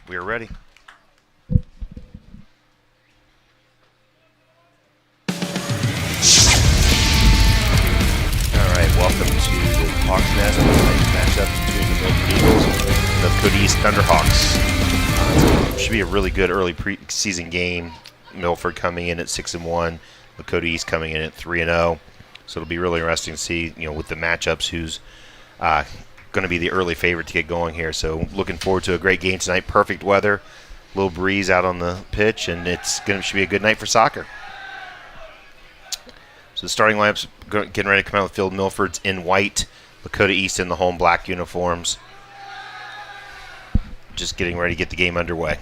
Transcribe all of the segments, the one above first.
We are ready. All right, welcome to the Hawks Nest matchup between the Milford Eagles and the Lakota East Thunderhawks. Should be a really good early preseason game. Milford coming in at 6-1, Lakota East coming in at 3-0. So it'll be really interesting to see, with the matchups, who's going to be the early favorite to get going here. So looking forward to a great game tonight. Perfect weather, little breeze out on the pitch, and should be a good night for soccer. So the starting lineup's getting ready to come out of the field. Milford's in white, Lakota East in the home black uniforms. Just getting ready to get the game underway.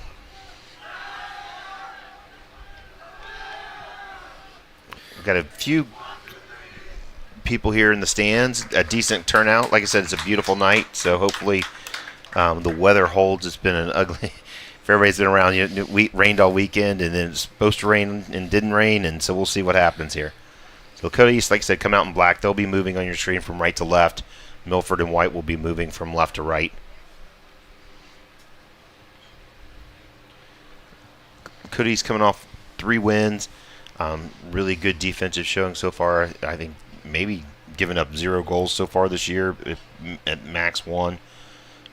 We've got a few people here in the stands, a decent turnout. Like I said, it's a beautiful night, so hopefully the weather holds. It's been an ugly, if everybody's been around, it rained all weekend, and then it's supposed to rain and didn't rain, and so we'll see what happens here. So Lakota East, like I said, come out in black. They'll be moving on your screen from right to left. Milford and white will be moving from left to right. Lakota East coming off 3 wins. Really good defensive showing so far. I think maybe giving up 0 goals so far this year, at max 1.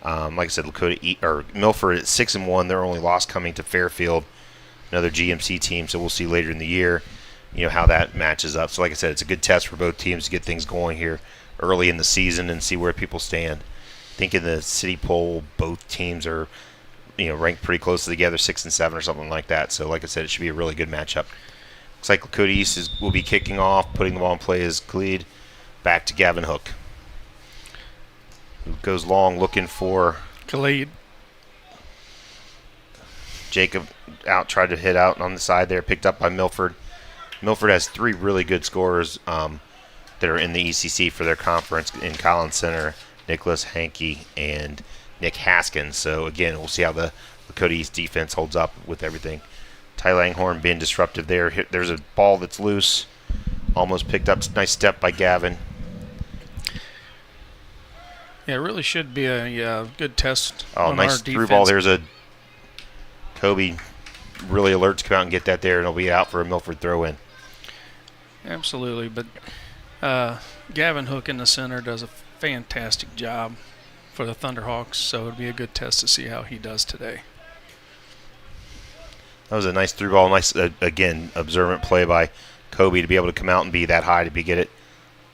Like I said, Milford at 6-1. Their only loss coming to Fairfield, another GMC team. So we'll see later in the year, how that matches up. So like I said, it's a good test for both teams to get things going here early in the season and see where people stand. I think in the city poll, both teams are ranked pretty close together, 6 and 7 or something like that. So like I said, it should be a really good matchup. Looks like Lakota East will be kicking off, putting the ball in play as Khalid. Back to Gavin Hook, who goes long looking for Khalid. Jacob out, tried to hit out on the side there, picked up by Milford. Milford has 3 really good scorers that are in the ECC for their conference in Collins Center, Nicholas Hankey and Nick Haskins. So again, we'll see how the Lakota East defense holds up with everything. Ty Langhorn being disruptive there. There's a ball that's loose. Almost picked up. Nice step by Gavin. Yeah, it really should be a good test. Oh, nice through ball. There's a Kobe really alert to come out and get that there, and it'll be out for a Milford throw-in. Absolutely, but Gavin Hook in the center does a fantastic job for the Thunderhawks, so it'll be a good test to see how he does today. That was a nice through ball. Nice, again, observant play by Kobe to be able to come out and be that high to get it.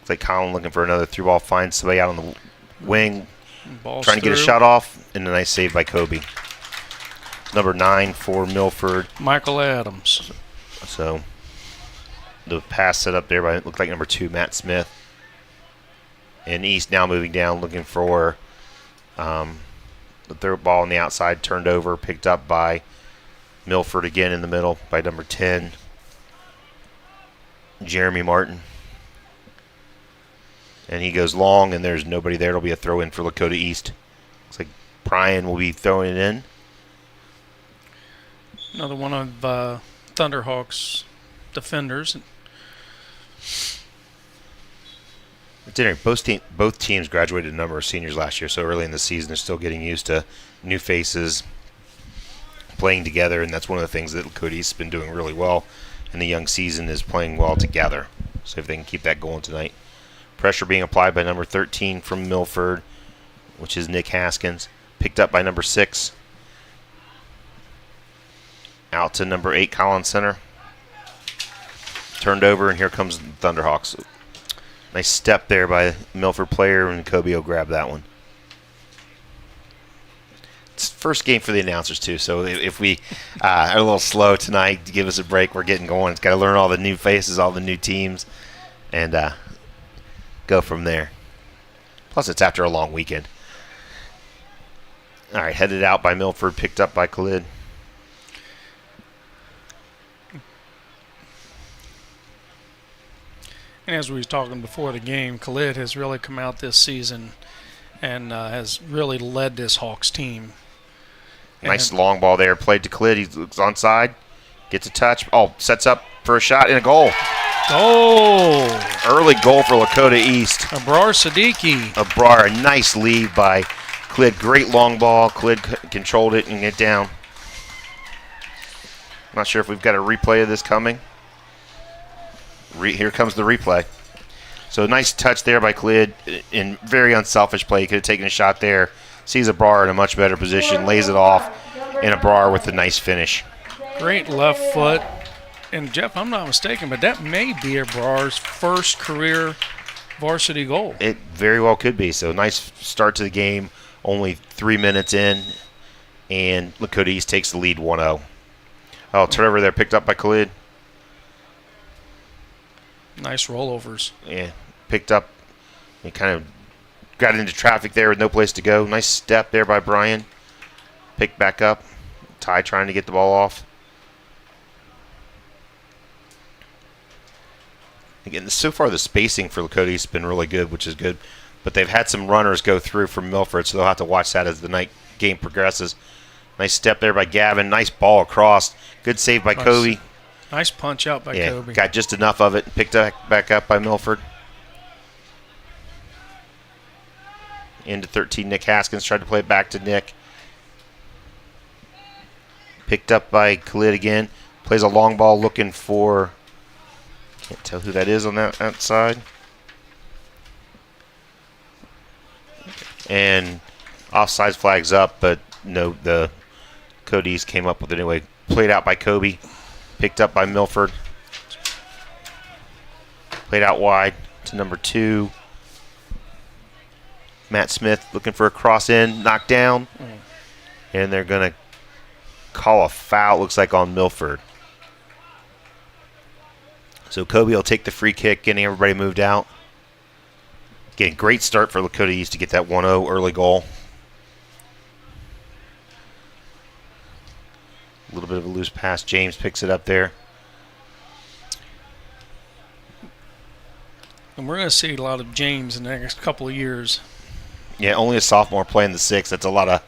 It's like Colin looking for another through ball, finds somebody out on the wing, trying to get a shot off, and a nice save by Kobe. Number 9 for Milford, Michael Adams. So the pass set up there by, it looked like number 2, Matt Smith. And East now moving down, looking for the third ball on the outside, turned over, picked up by Milford again in the middle by number 10, Jeremy Martin. And he goes long, and there's nobody there. It'll be a throw-in for Lakota East. Looks like Brian will be throwing it in. Another one of Thunderhawks' defenders. At dinner, both teams graduated a number of seniors last year, so early in the season they're still getting used to new faces, playing together, and that's one of the things that Lakota East has been doing really well in the young season, is playing well together. So if they can keep that going tonight. Pressure being applied by number 13 from Milford, which is Nick Haskins. Picked up by number 6. Out to number 8, Collins Center. Turned over, and here comes the Thunderhawks. Nice step there by Milford player, and Kobe will grab that one. It's first game for the announcers, too, so if we are a little slow tonight, give us a break. We're getting going. It's got to learn all the new faces, all the new teams, and go from there. Plus, it's after a long weekend. All right, headed out by Milford, picked up by Khalid. And as we were talking before the game, Khalid has really come out this season and has really led this Hawks team. Nice long ball there, played to Khalid. He looks onside, gets a touch. Oh, sets up for a shot and a goal. Oh! Early goal for Lakota East. Abrar Siddiqui. Abrar, a nice lead by Khalid, great long ball. Khalid controlled it and get down. Not sure if we've got a replay of this coming. Here comes the replay. So nice touch there by Khalid in very unselfish play. He could have taken a shot there. Sees a Brar in a much better position, lays it off, and a Brar with a nice finish. Great left foot. And Jeff, I'm not mistaken, but that may be a Brar's first career varsity goal. It very well could be. So nice start to the game. Only 3 minutes in, and Lakota East takes the lead 1-0. Oh, turnover there picked up by Khalid. Nice rollovers. Yeah, picked up. He kind of got into traffic there with no place to go. Nice step there by Brian. Picked back up. Ty trying to get the ball off. Again, so far the spacing for Lakota East has been really good, which is good. But they've had some runners go through from Milford, so they'll have to watch that as the game progresses. Nice step there by Gavin. Nice ball across. Good save by Kobe. Nice punch out by Kobe. Got just enough of it. Picked back up by Milford. Into 13, Nick Haskins tried to play it back to Nick. Picked up by Khalid again. Plays a long ball looking for... Can't tell who that is on that outside. And offside flag's up, but no, the Cody's came up with it anyway. Played out by Kobe. Picked up by Milford. Played out wide to number 2. Matt Smith looking for a cross in, knocked down. And they're going to call a foul, looks like, on Milford. So Kobe will take the free kick, getting everybody moved out. Again, great start for Lakota East to get that 1-0 early goal. A little bit of a loose pass. James picks it up there. And we're going to see a lot of James in the next couple of years. Yeah, only a sophomore playing the 6. That's a lot of,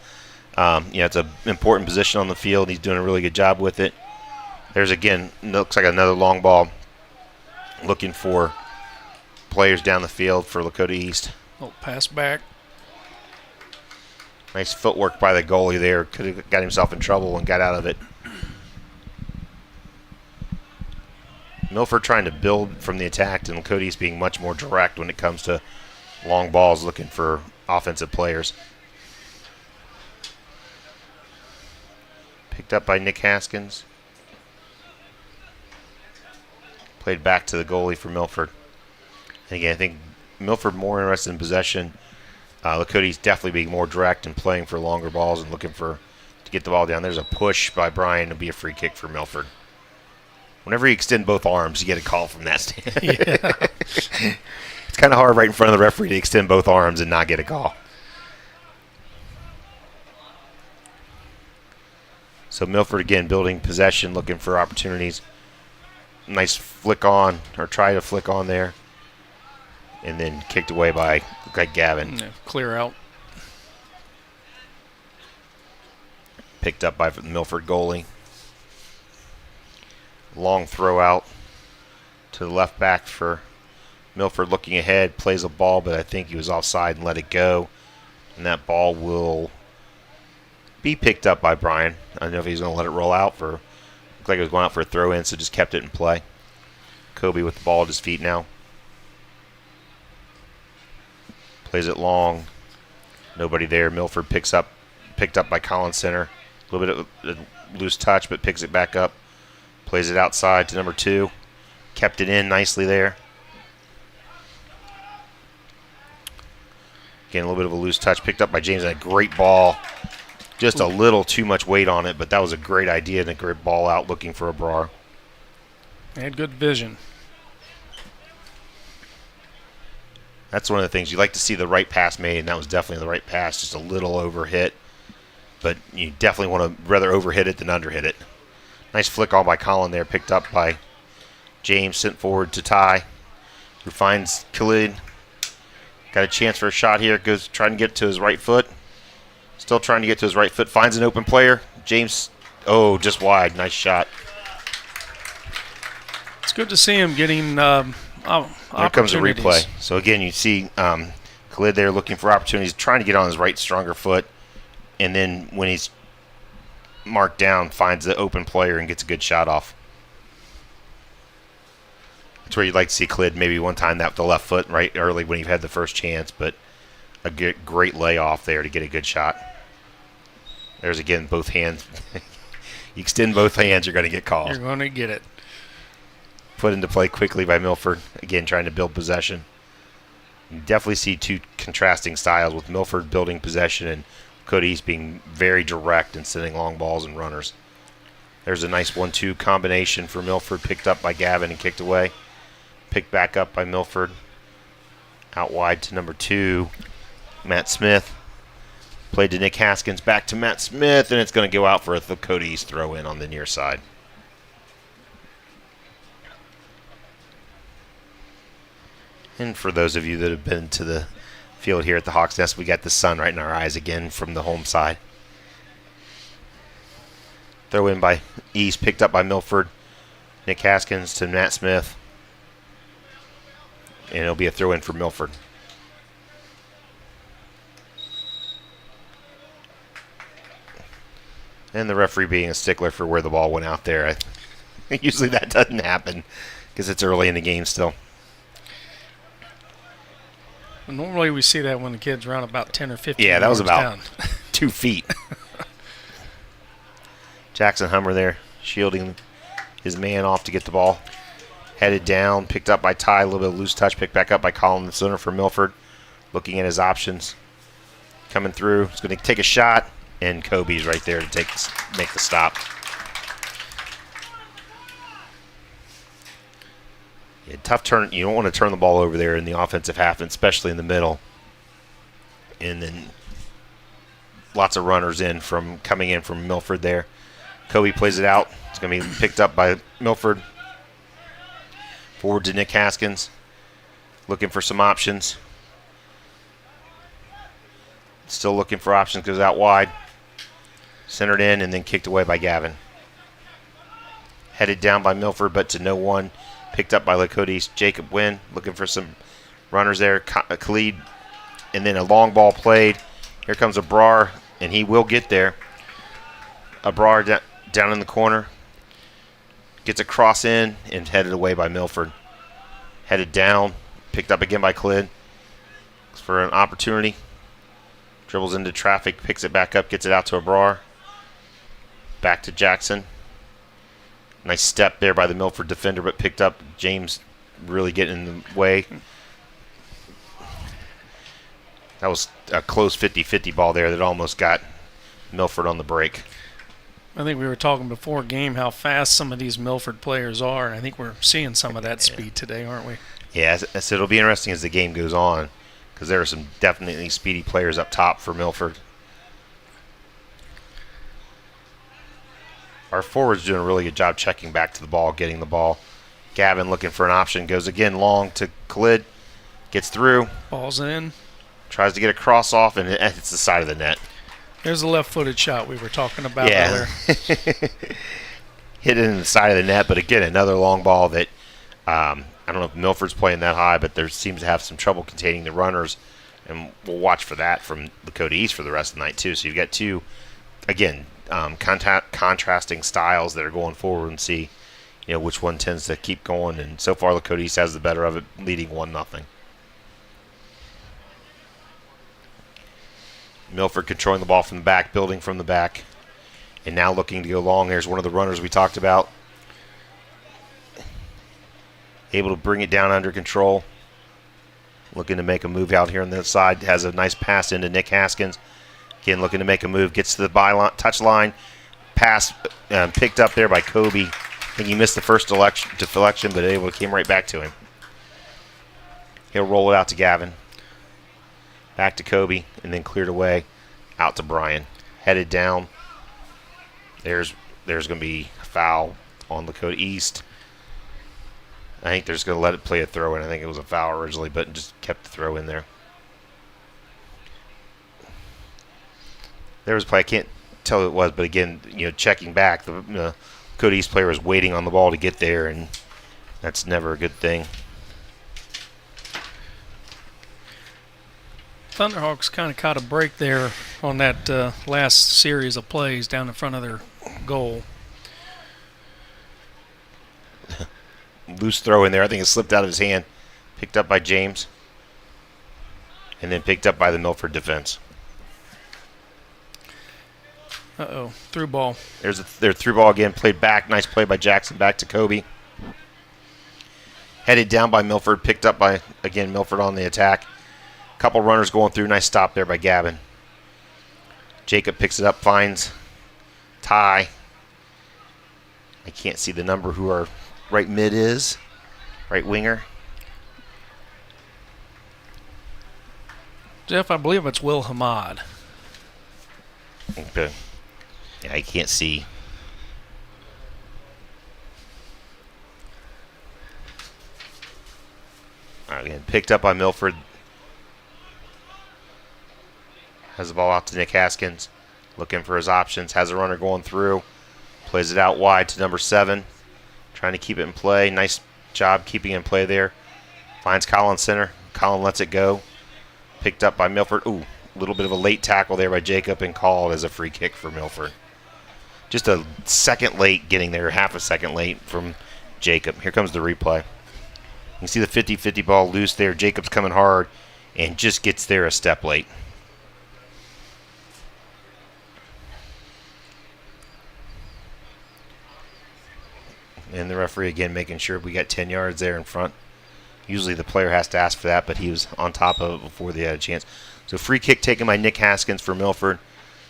it's an important position on the field. He's doing a really good job with it. There's, again, looks like another long ball. Looking for players down the field for Lakota East. Oh, pass back. Nice footwork by the goalie there. Could have got himself in trouble and got out of it. Milford trying to build from the attack, and Lakota East being much more direct when it comes to long balls, looking for offensive players. Picked up by Nick Haskins. Played back to the goalie for Milford. And again, I think Milford more interested in possession. Lakota East definitely being more direct and playing for longer balls and looking to get the ball down. There's a push by Brian. It'll be a free kick for Milford. Whenever you extend both arms, you get a call from that stand. Yeah. It's kind of hard right in front of the referee to extend both arms and not get a call. So Milford again building possession, looking for opportunities. Nice flick on, or try to flick on there. And then kicked away by Gavin. Yeah, clear out. Picked up by the Milford goalie. Long throw out to the left back for Milford looking ahead. Plays a ball, but I think he was offside and let it go. And that ball will be picked up by Brian. I don't know if he's going to let it roll out for... Looked like it was going out for a throw in, so just kept it in play. Kobe with the ball at his feet now. Plays it long. Nobody there. Milford picked up by Collins Center. A little bit of a loose touch, but picks it back up. Plays it outside to number 2. Kept it in nicely there. Again, a little bit of a loose touch. Picked up by James. And a great ball. Just a little too much weight on it, but that was a great idea and a great ball out looking for a Brar. They had good vision. That's one of the things. You like to see the right pass made, and that was definitely the right pass. Just a little overhit, but you definitely want to rather overhit it than underhit it. Nice flick on by Colin there, picked up by James, sent forward to Ty, who finds Khalid. Got a chance for a shot here. Goes trying to get to his right foot. Still trying to get to his right foot. Finds an open player. James, just wide. Nice shot. It's good to see him getting Here comes a replay. So again, you see Khalid there looking for opportunities, trying to get on his right, stronger foot. And then when he's marked down, finds the open player and gets a good shot off. That's where you'd like to see Khalid maybe one time that with the left foot right early when he had the first chance, but a great layoff there to get a good shot. There's again both hands. You extend both hands, you're going to get called. You're going to get it. Put into play quickly by Milford. Again, trying to build possession. You definitely see two contrasting styles with Milford building possession and Lakota East being very direct and sending long balls and runners. There's a nice 1-2 combination for Milford, picked up by Gavin and kicked away. Picked back up by Milford. Out wide to number 2, Matt Smith. Played to Nick Haskins, back to Matt Smith, and it's going to go out for a Lakota East throw in on the near side. And for those of you that have been to the field here at the Hawks Nest, we got the sun right in our eyes again from the home side. Throw in by East, picked up by Milford. Nick Haskins to Matt Smith. And it'll be a throw in for Milford. And the referee being a stickler for where the ball went out there. Usually that doesn't happen because it's early in the game still. Normally we see that when the kids run about 10 or 15 Yeah, that was about down. 2 feet. Jackson Hummer there, shielding his man off to get the ball. Headed down, picked up by Ty, a little bit of loose touch, picked back up by Colin, the center for Milford. Looking at his options. Coming through, he's going to take a shot, and Kobe's right there to make the stop. Yeah, tough turn. You don't want to turn the ball over there in the offensive half, especially in the middle. And then lots of runners coming in from Milford there. Kobe plays it out. It's going to be picked up by Milford. Forward to Nick Haskins. Looking for some options. Still looking for options. Goes out wide. Centered in and then kicked away by Gavin. Headed down by Milford, but to no one. Picked up by Lakota East. Jacob Wynn looking for some runners there. Khalid. And then a long ball played. Here comes Abrar, and he will get there. Abrar down in the corner. Gets a cross in and headed away by Milford. Headed down. Picked up again by Khalid. Looks for an opportunity. Dribbles into traffic. Picks it back up. Gets it out to Abrar. Back to Jackson. Nice step there by the Milford defender, but picked up. James really getting in the way. That was a close 50-50 ball there that almost got Milford on the break. I think we were talking before game how fast some of these Milford players are, and I think we're seeing some of that speed today, aren't we? Yeah, so it'll be interesting as the game goes on because there are some definitely speedy players up top for Milford. Our forward's doing a really good job checking back to the ball, getting the ball. Gavin looking for an option. Goes again long to Khalid. Gets through. Ball's in. Tries to get a cross off, and it hits the side of the net. There's a left-footed shot we were talking about earlier. Hit it in the side of the net, but again, another long ball that I don't know if Milford's playing that high, but there seems to have some trouble containing the runners, and we'll watch for that from Lakota East for the rest of the night, too. So you've got two, again, contrasting styles that are going forward and see which one tends to keep going. And so far, Lakota East has the better of it, leading 1-0. Milford controlling the ball from the back, building from the back, and now looking to go long. Here's one of the runners we talked about. Able to bring it down under control. Looking to make a move out here on the side. Has a nice pass into Nick Haskins. Again, looking to make a move. Gets to the touch line. Pass picked up there by Kobe. I think he missed the first deflection, but it came right back to him. He'll roll it out to Gavin. Back to Kobe, and then cleared away out to Brian. Headed down. There's going to be a foul on Lakota East. I think they're just going to let it play a throw in. I think it was a foul originally, but just kept the throw in there. There was a play. I can't tell who it was, but again, checking back, the Lakota East player was waiting on the ball to get there, and that's never a good thing. Thunderhawks kind of caught a break there on that last series of plays down in front of their goal. Loose throw in there. I think it slipped out of his hand. Picked up by James. And then picked up by the Milford defense. Uh-oh. Through ball. There's their through ball again. Played back. Nice play by Jackson. Back to Kobe. Headed down by Milford. Picked up by, again, Milford on the attack. Couple runners going through. Nice stop there by Gavin. Jacob picks it up. Finds Ty. I can't see the number who our right mid is. Right winger. Jeff, I believe it's Will Hamad. Okay. Yeah, I can't see. All right, again, picked up by Milford. Has the ball out to Nick Haskins. Looking for his options. Has a runner going through. Plays it out wide to number 7. Trying to keep it in play. Nice job keeping it in play there. Finds Colin center. Colin lets it go. Picked up by Milford. Ooh, a little bit of a late tackle there by Jacob and called as a free kick for Milford. Just a second late getting there, half a second late from Jacob. Here comes the replay. You can see the 50-50 ball loose there. Jacob's coming hard and just gets there a step late. And the referee again making sure we got 10 yards there in front. Usually the player has to ask for that, but he was on top of it before they had a chance. So free kick taken by Nick Haskins for Milford.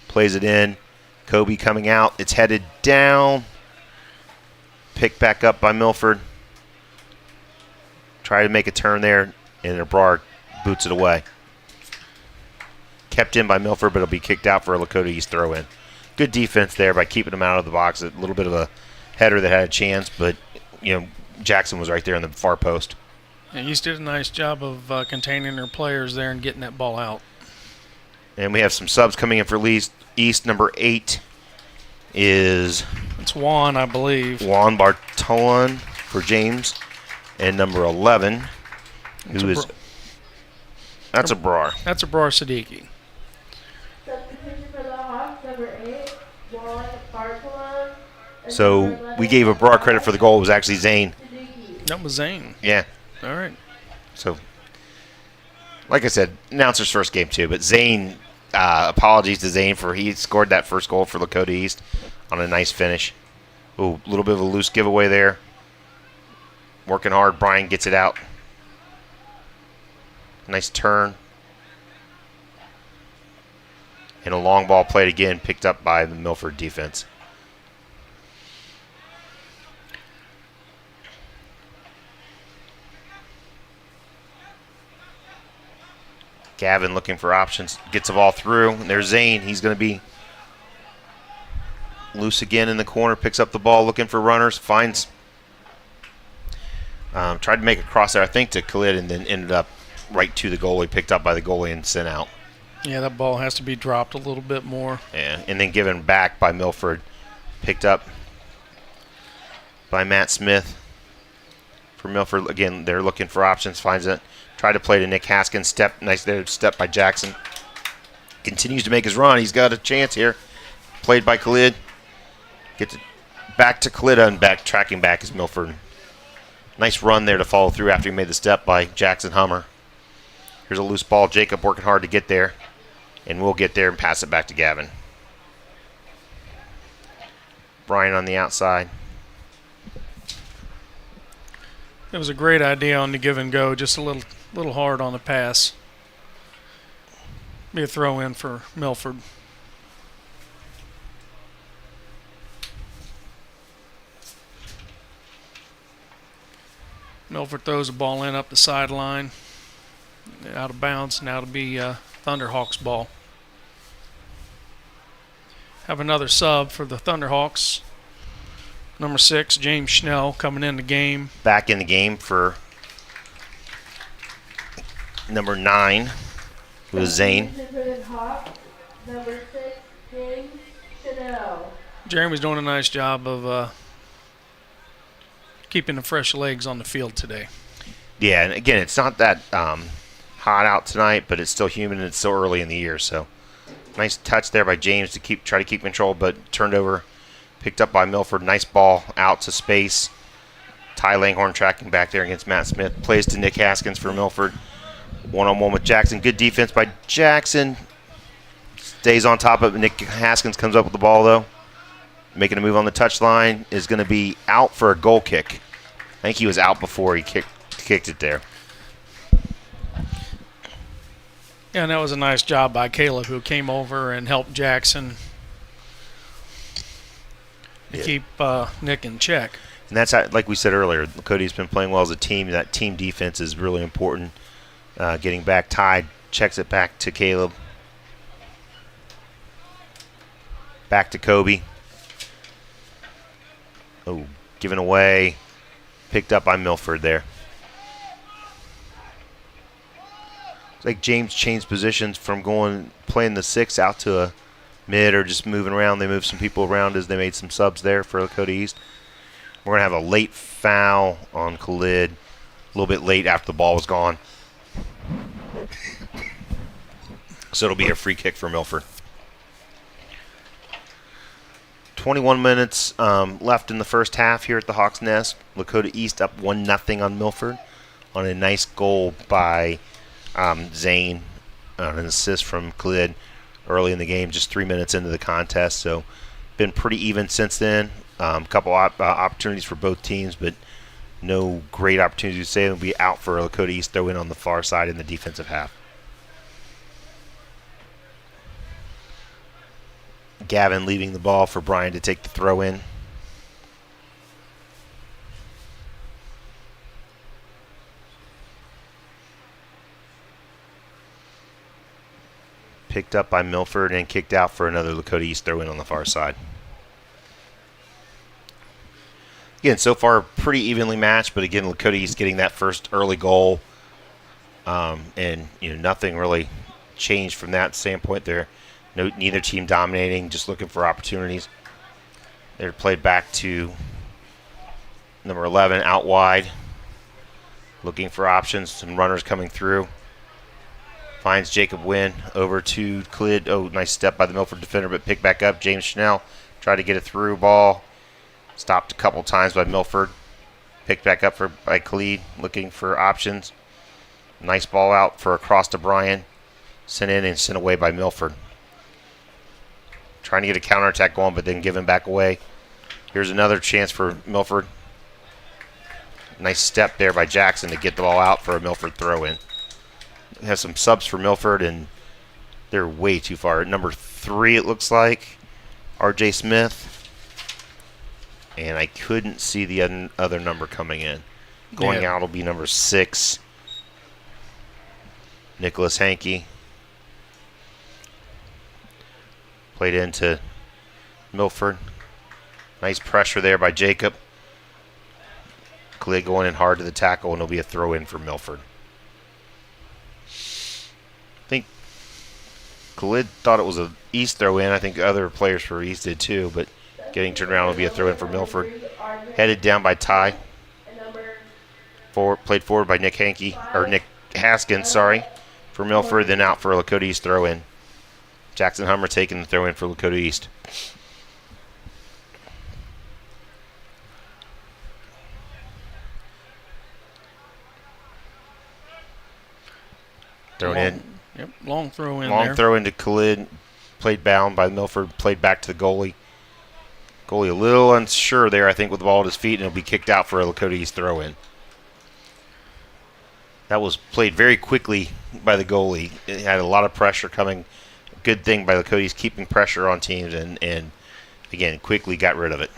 Plays it in. Kobe coming out. It's headed down. Picked back up by Milford. Try to make a turn there, and Brar boots it away. Kept in by Milford, but it'll be kicked out for a Lakota East throw-in. Good defense there by keeping him out of the box. A little bit of a header that had a chance, but Jackson was right there in the far post. Yeah, East did a nice job of containing their players there and getting that ball out. And we have some subs coming in for East. Number 8 is... It's Juan, I believe. Juan Bartolon for James. And number 11, who is... That's a Brar. That's a Brar Siddiqui. Substitution for the Hawks, number 8, Juan Bartolon. So we gave a Brar credit for the goal. It was actually Zane. That was Zane. Yeah. All right. So, like I said, announcer's first game too. But Zane, apologies to Zane for he scored that first goal for Lakota East on a nice finish. Ooh, a little bit of a loose giveaway there. Working hard. Brian gets it out. Nice turn. And a long ball played again, picked up by the Milford defense. Gavin looking for options. Gets the ball through. And there's Zane. He's going to be loose again in the corner. Picks up the ball looking for runners. Finds. Tried to make a cross there, I think, to Khalid, and then ended up right to the goalie. Picked up by the goalie and sent out. Yeah, that ball has to be dropped a little bit more. Yeah, and then given back by Milford. Picked up by Matt Smith. For Milford, again, they're looking for options. Finds it. Tried to play to Nick Haskins. Nice there step by Jackson. Continues to make his run. He's got a chance here. Played by Khalid. Gets it back to Khalid and tracking back is Milford. Nice run there to follow through after he made the step by Jackson Hummer. Here's a loose ball. Jacob working hard to get there. And we'll get there and pass it back to Gavin. Brian on the outside. It was a great idea on the give and go, just a little hard on the pass. Be a throw in for Milford. Milford throws the ball in up the sideline, out of bounds. Now it'll be Thunderhawks ball. Have another sub for the Thunderhawks. Number 6, James Schnell, coming in the game. Back in the game for number 9, who is Zane. Number 6, James Schnell. Jeremy's doing a nice job of keeping the fresh legs on the field today. Yeah, and again, it's not that hot out tonight, but it's still humid and it's still early in the year. So nice touch there by James to try to keep control, but turned over, picked up by Milford. Nice ball out to space. Ty Langhorn tracking back there against Matt Smith. Plays to Nick Haskins for Milford. One-on-one with Jackson. Good defense by Jackson. Stays on top of it. Nick Haskins comes up with the ball, though. Making a move on the touchline. Is going to be out for a goal kick. I think he was out before he kicked it there. Yeah, and that was a nice job by Caleb, who came over and helped Jackson to keep Nick in check. And that's how, like we said earlier, Lakota's been playing well as a team. That team defense is really important. Getting back tied, checks it back to Caleb. Back to Kobe. Oh, given away. Picked up by Milford there. It's like James changed positions from playing the 6 out to a mid or just moving around. They moved some people around as they made some subs there for Lakota East. We're going to have a late foul on Khalid. A little bit late after the ball was gone. So it'll be a free kick for Milford. 21 minutes left in the first half here at the Hawks Nest. Lakota East up 1-0 on Milford on a nice goal by Zane on an assist from Khalid early in the game, just 3 minutes into the contest. So been pretty even since then. Couple opportunities for both teams, but no great opportunities to say they'll be out for Lakota East throw in on the far side in the defensive half. Gavin leaving the ball for Brian to take the throw in. Picked up by Milford and kicked out for another Lakota East throw in on the far side. Again, so far pretty evenly matched, but again, Lakota East getting that first early goal, and nothing really changed from that standpoint there. Neither team dominating, just looking for opportunities. They're played back to number 11 out wide, looking for options. Some runners coming through. Finds Jacob Wynn over to Khalid. Oh, nice step by the Milford defender, but picked back up. James Schnell tried to get it through ball. Stopped a couple times by Milford. Picked back up by Khalid, looking for options. Nice ball out for across to Brian. Sent in and sent away by Milford. Trying to get a counterattack going, but then given back away. Here's another chance for Milford. Nice step there by Jackson to get the ball out for a Milford throw-in. Have some subs for Milford, and they're way too far. At number 3, it looks like, R.J. Smith. And I couldn't see the other number coming in. Going out will be number 6, Nicholas Hankey. Played into Milford. Nice pressure there by Jacob. Khalid going in hard to the tackle, and it'll be a throw-in for Milford. I think Khalid thought it was an East throw-in. I think other players for East did too, but getting turned around will be a throw-in for Milford. Headed down by Ty. Played forward by Nick Haskins, for Milford, then out for a Lakota East throw-in. Jackson Hummer taking the throw-in for Lakota East. Thrown in. Yep, long throw in there. Long throw into Khalid. Played bound by Milford. Played back to the goalie. Goalie a little unsure there, I think, with the ball at his feet, and it'll be kicked out for a Lakota East throw-in. That was played very quickly by the goalie. It had a lot of pressure coming. Good thing by Lakota East keeping pressure on teams, and again, quickly got rid of it.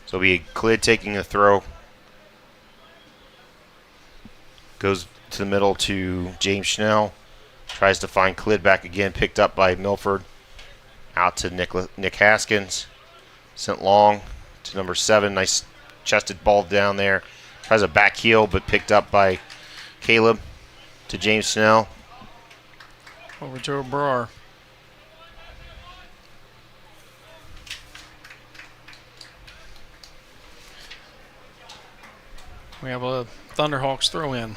So it'll be Khalid taking a throw. Goes to the middle to James Schnell. Tries to find Khalid back again. Picked up by Milford. Out to Nick Haskins. Sent long to number 7. Nice chested ball down there. Tries a back heel, but picked up by Caleb to James Snell. Over to Brar. We have a Thunderhawks throw in.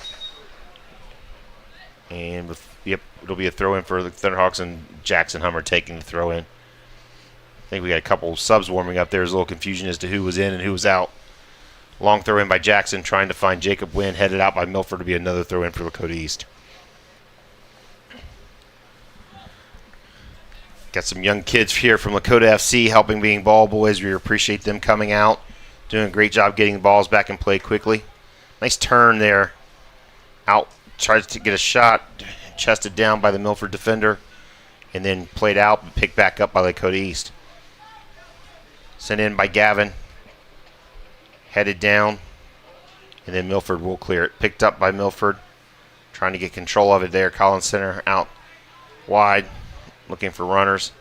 And yep, it'll be a throw in for the Thunderhawks, and Jackson Hummer taking the throw in. I think we got a couple subs warming up there. There's a little confusion as to who was in and who was out. Long throw in by Jackson, trying to find Jacob Wynn, headed out by Milford to be another throw in for Lakota East. Got some young kids here from Lakota FC helping being ball boys. We appreciate them coming out, doing a great job getting the balls back in play quickly. Nice turn there. Out, tries to get a shot, chested down by the Milford defender, and then played out, but picked back up by Lakota East. Sent in by Gavin, headed down, and then Milford will clear it. Picked up by Milford, trying to get control of it there. Collins Center out wide, looking for runners.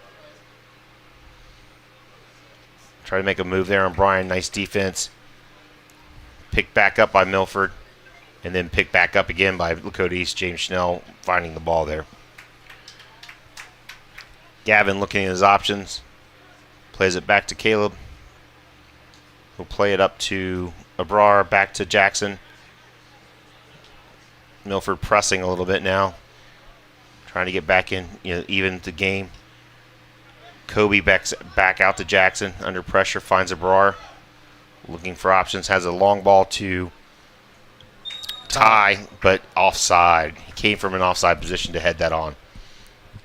Try to make a move there on Brian. Nice defense. Picked back up by Milford, and then picked back up again by Lakota East. James Schnell finding the ball there. Gavin looking at his options. Plays it back to Caleb. He'll play it up to Abrar, back to Jackson. Milford pressing a little bit now. Trying to get back in, even the game. Kobe back out to Jackson. Under pressure, finds Abrar. Looking for options. Has a long ball to Ty, but offside. He came from an offside position to head that on.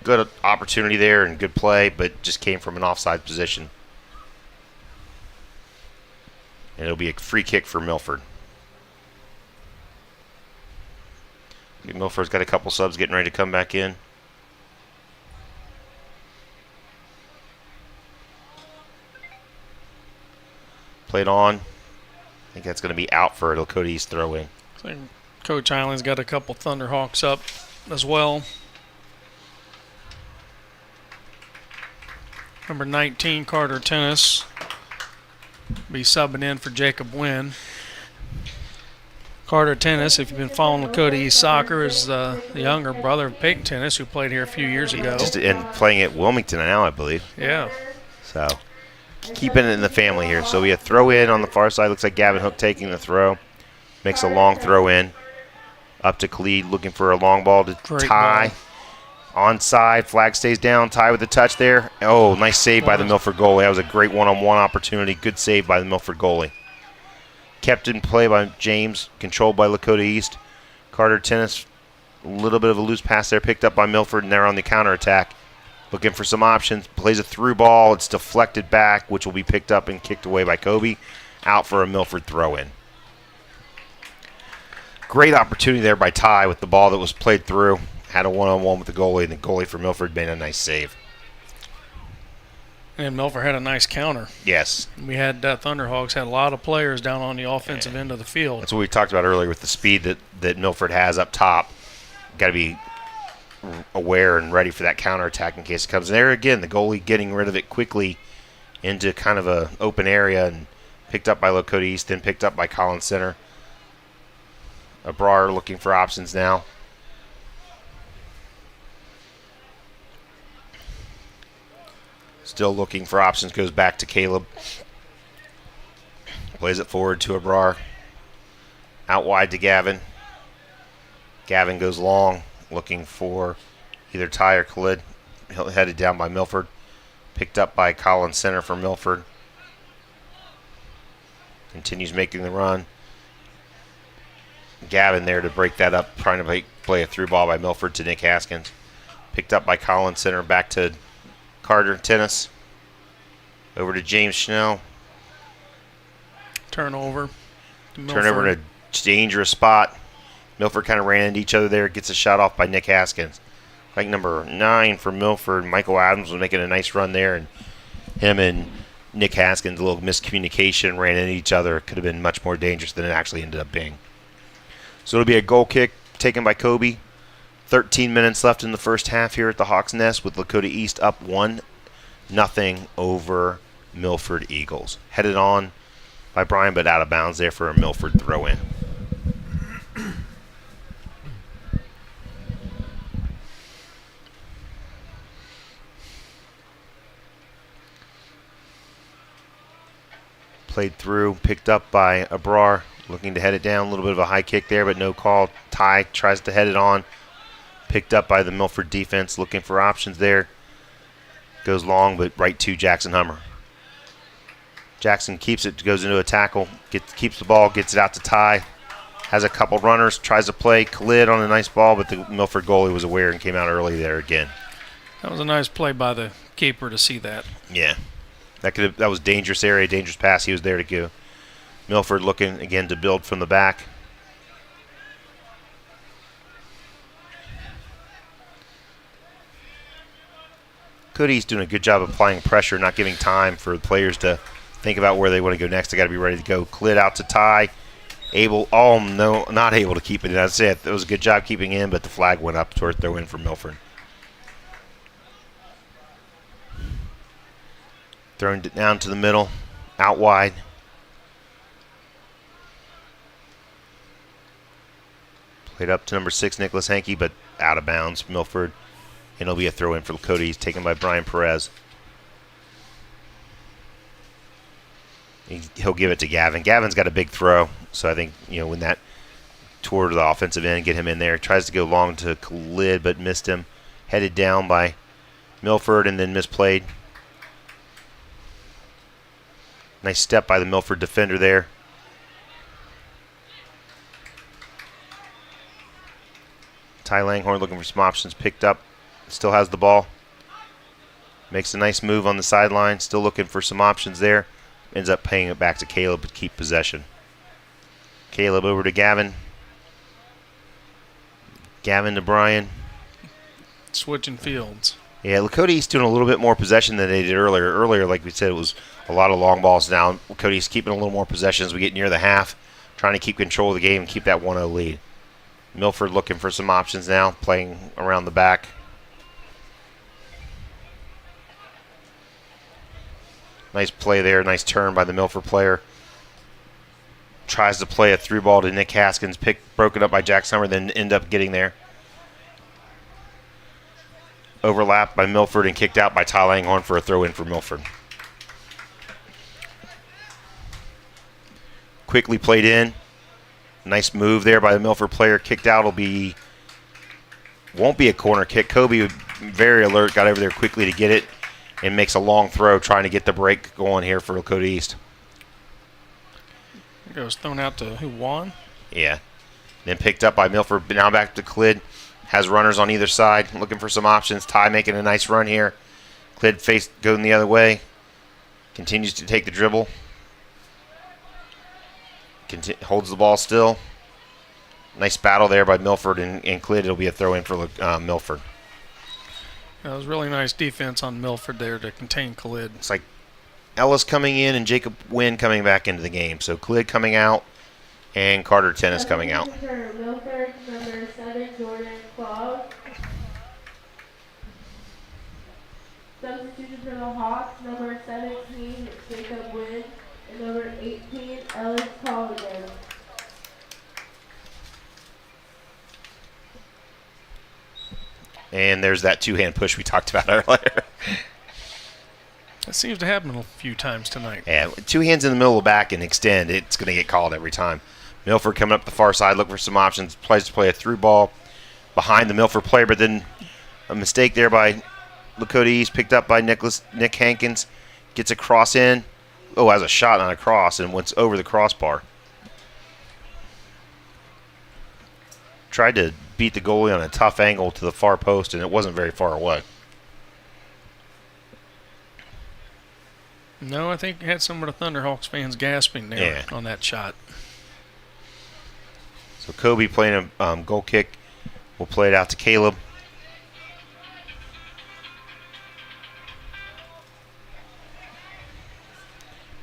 Good opportunity there and good play, but just came from an offside position. And it'll be a free kick for Milford. Milford's got a couple subs getting ready to come back in. Played on. I think that's going to be out for a Lakota East throw-in. I think Coach Island's got a couple Thunderhawks up as well. Number 19, Carter Tennis, be subbing in for Jacob Wynn. Carter Tennis, if you've been following Lakota East soccer, is the younger brother of Peyton Tennis, who played here a few years ago. And playing at Wilmington now, I believe. Yeah. So, keeping it in the family here. So we have throw in on the far side. Looks like Gavin Hook taking the throw. Makes a long throw in. Up to Khalid, looking for a long ball to Ty. Ball. Onside, flag stays down. Ty with the touch there. Oh, nice save by the Milford goalie. That was a great one-on-one opportunity. Good save by the Milford goalie. Kept in play by James, controlled by Lakota East. Carter Tennis, a little bit of a loose pass there, picked up by Milford, and they're on the counterattack. Looking for some options. Plays a through ball. It's deflected back, which will be picked up and kicked away by Kobe. Out for a Milford throw-in. Great opportunity there by Ty with the ball that was played through. Had a one-on-one with the goalie, and the goalie for Milford made a nice save. And Milford had a nice counter. Yes. We had Thunderhawks had a lot of players down on the offensive end of the field. That's what we talked about earlier with the speed that Milford has up top. Got to be aware and ready for that counterattack in case it comes. And there again, the goalie getting rid of it quickly into kind of an open area and picked up by Lakota East, then picked up by Collins Center. Abrar looking for options now. Still looking for options, goes back to Caleb. Plays it forward to Abrar. Out wide to Gavin. Gavin goes long, looking for either Ty or Khalid. Headed down by Milford. Picked up by Collins Center for Milford. Continues making the run. Gavin there to break that up, trying to play a through ball by Milford to Nick Haskins. Picked up by Collins Center, back to Carter Tennis. Over to James Schnell. Turnover. Turnover in a dangerous spot. Milford kind of ran into each other there. Gets a shot off by Nick Haskins. Like number 9 for Milford, Michael Adams was making a nice run there, and him and Nick Haskins, a little miscommunication, ran into each other. It could have been much more dangerous than it actually ended up being. So it'll be a goal kick taken by Kobe. 13 minutes left in the first half here at the Hawks Nest with Lakota East up 1-0 over Milford Eagles. Headed on by Brian, but out of bounds there for a Milford throw-in. Played through, picked up by Abrar, looking to head it down. A little bit of a high kick there, but no call. Ty tries to head it on. Picked up by the Milford defense, looking for options there. Goes long, but right to Jackson Hummer. Jackson keeps it, goes into a tackle, keeps the ball, gets it out to Ty. Has a couple runners, tries to play. Khalid on a nice ball, but the Milford goalie was aware and came out early there again. That was a nice play by the keeper to see that. Yeah. That was dangerous area, dangerous pass. He was there to go. Milford looking again to build from the back. Lakota East doing a good job of applying pressure, not giving time for the players to think about where they want to go next. They got to be ready to go. Khalid out to Ty. Not able to keep it in. That's it. It was a good job keeping in, but the flag went up toward throw in for Milford. Thrown down to the middle, out wide. Played up to number 6, Nicholas Hankey, but out of bounds, Milford. And it'll be a throw in for Lakota East, taken by Brian Perez. He'll give it to Gavin. Gavin's got a big throw, so I think, when that toward the offensive end, get him in there. Tries to go long to Khalid, but missed him. Headed down by Milford and then misplayed. Nice step by the Milford defender there. Ty Langhorn looking for some options. Picked up. Still has the ball. Makes a nice move on the sideline. Still looking for some options there. Ends up paying it back to Caleb to keep possession. Caleb over to Gavin. Gavin to Brian. Switching fields. Yeah, Lakota East doing a little bit more possession than they did earlier. Earlier, like we said, it was a lot of long balls now. Lakota East keeping a little more possession as we get near the half. Trying to keep control of the game and keep that 1-0 lead. Milford looking for some options now, playing around the back. Nice play there, nice turn by the Milford player. Tries to play a through ball to Nick Haskins, broken up by Jack Summer, then end up getting there. Overlapped by Milford and kicked out by Ty Langhorn for a throw in for Milford. Quickly played in. Nice move there by the Milford player. Kicked out won't be a corner kick. Kobe, very alert, got over there quickly to get it and makes a long throw trying to get the break going here for Lakota East. It was thrown out to who won? Yeah. Then picked up by Milford. Now back to Khalid. Has runners on either side. Looking for some options. Ty making a nice run here. Khalid going the other way. Continues to take the dribble. Holds the ball still. Nice battle there by Milford and Khalid. It'll be a throw in for Milford. That was really nice defense on Milford there to contain Khalid. It's like Ellis coming in and Jacob Wynn coming back into the game. So Khalid coming out and Carter Tennis coming out. For Milford, number 7, Jordan Claus. Substituted for the Hawks, number 17, Jacob Wynn, and number 18, Ellis Colligan. And there's that two-hand push we talked about earlier. That seems to happen a few times tonight. Yeah, two hands in the middle of the back and extend, it's going to get called every time. Milford coming up the far side, looking for some options. Tries to play a through ball behind the Milford player, but then a mistake there by Lakota East, picked up by Nick Hankins. Gets a cross in. Oh, has a shot on a cross and went over the crossbar. Tried to beat the goalie on a tough angle to the far post, and it wasn't very far away. No, I think it had some of the Thunderhawks fans gasping there on that shot. So Kobe playing a goal kick. We'll play it out to Caleb.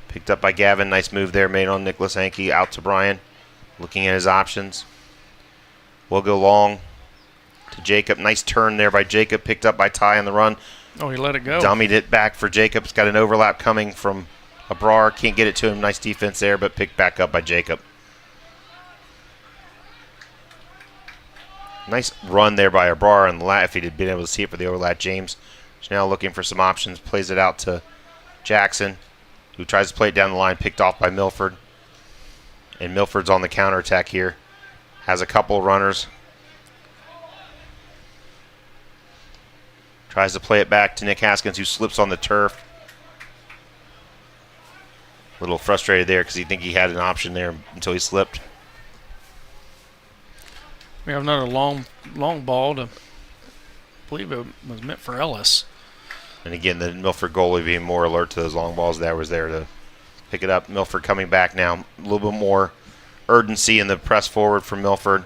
Picked up by Gavin. Nice move there made on Nicholas Hankey. Out to Brian. Looking at his options. We'll go long to Jacob. Nice turn there by Jacob. Picked up by Ty on the run. Oh, he let it go. Dummied it back for Jacob. He's got an overlap coming from Abrar. Can't get it to him. Nice defense there, but picked back up by Jacob. Nice run there by Abrar on the lap. If he'd been able to see it for the overlap, James is now looking for some options. Plays it out to Jackson, who tries to play it down the line. Picked off by Milford. And Milford's on the counterattack here. Has a couple of runners. Tries to play it back to Nick Haskins, who slips on the turf. A little frustrated there because he think he had an option there until he slipped. We have another long ball to, I believe it was meant for Ellis. And again, the Milford goalie being more alert to those long balls that was there to pick it up. Milford coming back now. A little bit more urgency in the press forward from Milford.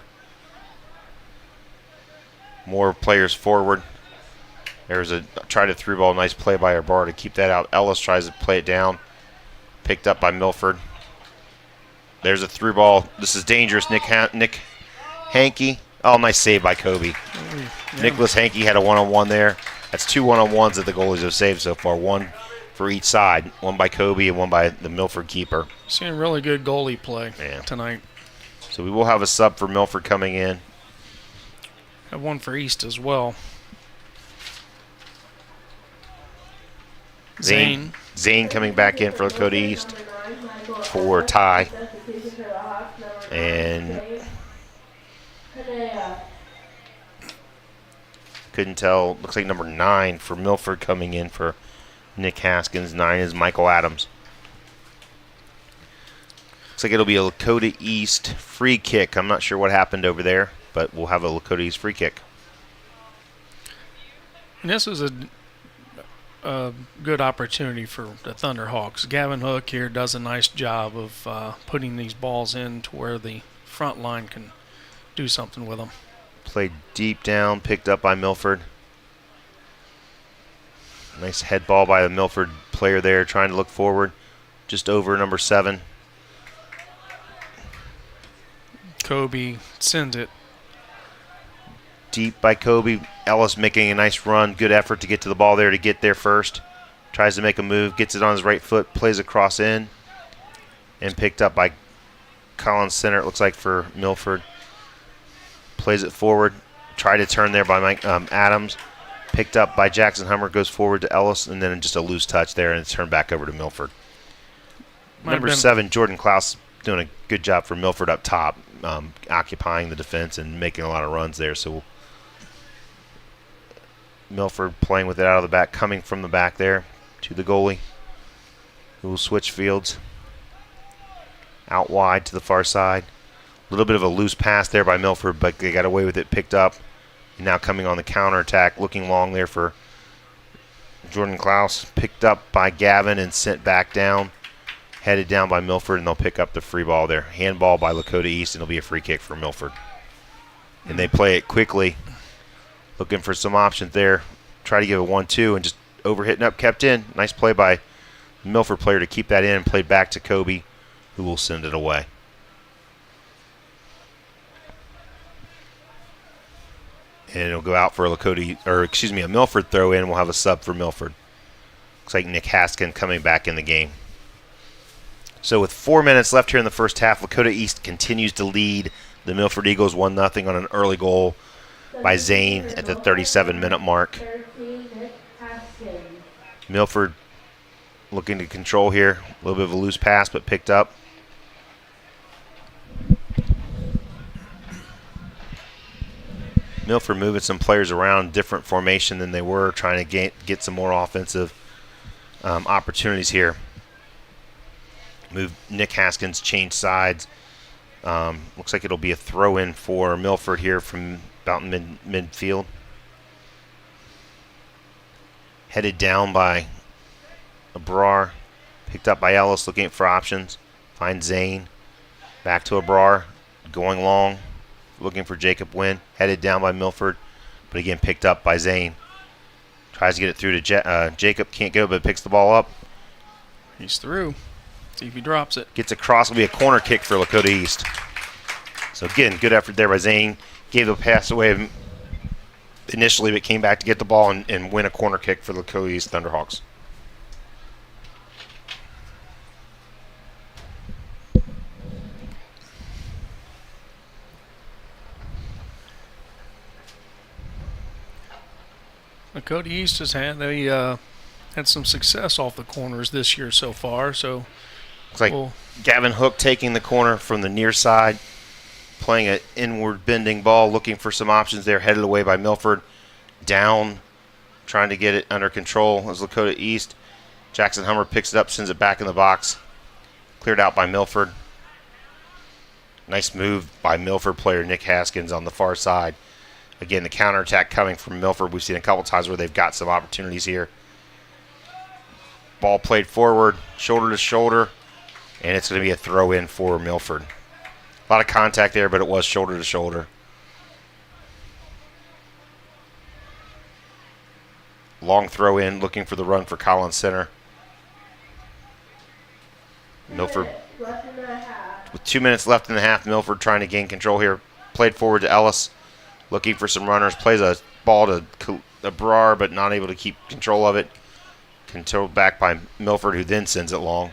More players forward. There's a try to through ball. Nice play by Arbar to keep that out. Ellis tries to play it down. Picked up by Milford. There's a through ball. This is dangerous. Nick Hankey. Oh, nice save by Kobe. Yeah. Nicholas Hankey had a one-on-one there. That's 2 one-on-ones that the goalies have saved so far. One for each side. One by Kobe and one by the Milford keeper. Seeing really good goalie play tonight. So we will have a sub for Milford coming in. Have one for East as well. Zane coming back in for Lakota East for Ty. And couldn't tell. Looks like number 9 for Milford coming in for Nick Haskins. 9 is Michael Adams. Looks like it'll be a Lakota East free kick. I'm not sure what happened over there, but we'll have a Lakota East free kick. And this was a good opportunity for the Thunderhawks. Gavin Hook here does a nice job of putting these balls in to where the front line can do something with them. Played deep down, picked up by Milford. Nice head ball by the Milford player there, trying to look forward. Just over number 7. Kobe sends it. Deep by Kobe. Ellis making a nice run. Good effort to get to the ball there to get there first. Tries to make a move. Gets it on his right foot. Plays across in. And picked up by Collins Center, it looks like, for Milford. Plays it forward. Tried to turn there by Mike Adams. Picked up by Jackson Hummer. Goes forward to Ellis. And then just a loose touch there. And it's turned back over to Milford. Number 7, Jordan Klaus, doing a good job for Milford up top. Occupying the defense and making a lot of runs there. So Milford playing with it out of the back, coming from the back there to the goalie, who will switch fields. Out wide to the far side. A little bit of a loose pass there by Milford, but they got away with it, picked up. And now coming on the counterattack, looking long there for Jordan Klaus. Picked up by Gavin and sent back down. Headed down by Milford, and they'll pick up the free ball there. Handball by Lakota East, and it'll be a free kick for Milford. And they play it quickly. Looking for some options there. Try to give a 1-2 and just overhitting up, kept in. Nice play by the Milford player to keep that in and played back to Kobe, who will send it away. And it'll go out for a Milford throw in. We'll have a sub for Milford. Looks like Nick Haskin coming back in the game. So with 4 minutes left here in the first half, Lakota East continues to lead the Milford Eagles 1-0 on an early goal by Zane at the 37-minute mark. Milford looking to control here. A little bit of a loose pass, but picked up. Milford moving some players around, different formation than they were, trying to get some more offensive opportunities here. Nick Haskins changed sides. Looks like it'll be a throw-in for Milford here from about midfield. Headed down by Abrar. Picked up by Ellis, looking for options. Finds Zane. Back to Abrar. Going long. Looking for Jacob Wynn. Headed down by Milford. But again, picked up by Zane. Tries to get it through to Jacob. Can't go, but picks the ball up. He's through. See if he drops it. Gets across. Will be a corner kick for Lakota East. So again, good effort there by Zane. Gave the pass away initially, but came back to get the ball and win a corner kick for the Lakota East Thunderhawks. Lakota East has had some success off the corners this year so far. So looks like Gavin Hook taking the corner from the near side, playing an inward bending ball, looking for some options there, headed away by Milford. Down trying to get it under control as Lakota East. Jackson Hummer picks it up, sends it back in the box. Cleared out by Milford. Nice move by Milford player Nick Haskins on the far side. Again, the counterattack coming from Milford. We've seen a couple times where they've got some opportunities here. Ball played forward, shoulder to shoulder, and it's going to be a throw-in for Milford. A lot of contact there, but it was shoulder to shoulder. Long throw in, looking for the run for Collins Center. Milford, with 2 minutes left in the half, Milford trying to gain control here. Played forward to Ellis, looking for some runners. Plays a ball to Brar, but not able to keep control of it. Controlled back by Milford, who then sends it long.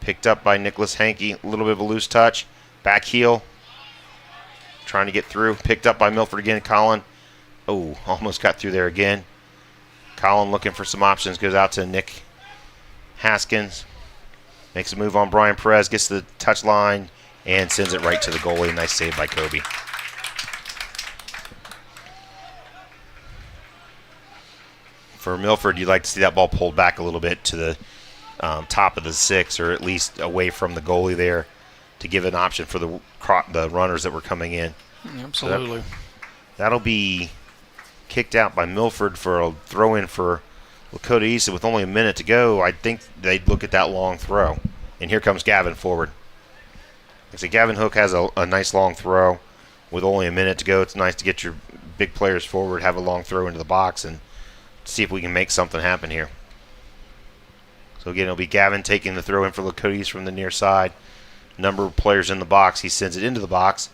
Picked up by Nicholas Hankey. A little bit of a loose touch. Back heel. Trying to get through. Picked up by Milford again. Colin. Oh, almost got through there again. Colin looking for some options. Goes out to Nick Haskins. Makes a move on Brian Perez. Gets to the touch line and sends it right to the goalie. Nice save by Kobe. For Milford, you'd like to see that ball pulled back a little bit to the top of the 6, or at least away from the goalie there, to give an option for the runners that were coming in. Absolutely. So that'll be kicked out by Milford for a throw-in for Lakota East. With only a minute to go, I think they'd look at that long throw. And here comes Gavin forward. I say Gavin Hook has a nice long throw. With only a minute to go, it's nice to get your big players forward, have a long throw into the box, and see if we can make something happen here. So again, it'll be Gavin taking the throw in for Lakota East from the near side. Number of players in the box. He sends it into the box,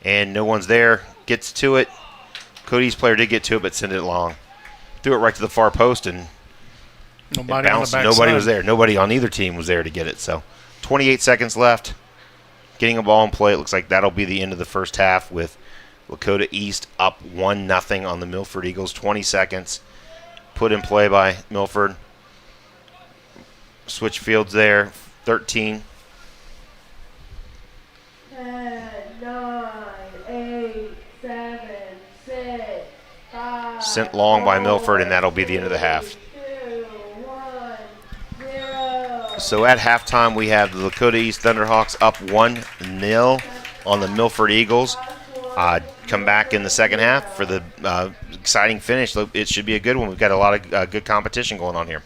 and no one's there. Gets to it. Lakota East player did get to it, but sent it long. Threw it right to the far post, and nobody it bounced. On the back Nobody side. was there. Nobody on either team was there to get it. So 28 seconds left. Getting a ball in play. It looks like that'll be the end of the first half with Lakota East up 1-0 on the Milford Eagles. 20 seconds. Put in play by Milford. Switch fields there. 13. 10, 9, 8, 7, 6, 5. Sent long by Milford, and that'll be the end of the half. 2, 1, 0. So at halftime, we have the Lakota East Thunderhawks up 1-0 on the Milford Eagles. Come back in the second half for the exciting finish. It should be a good one. We've got a lot of good competition going on here.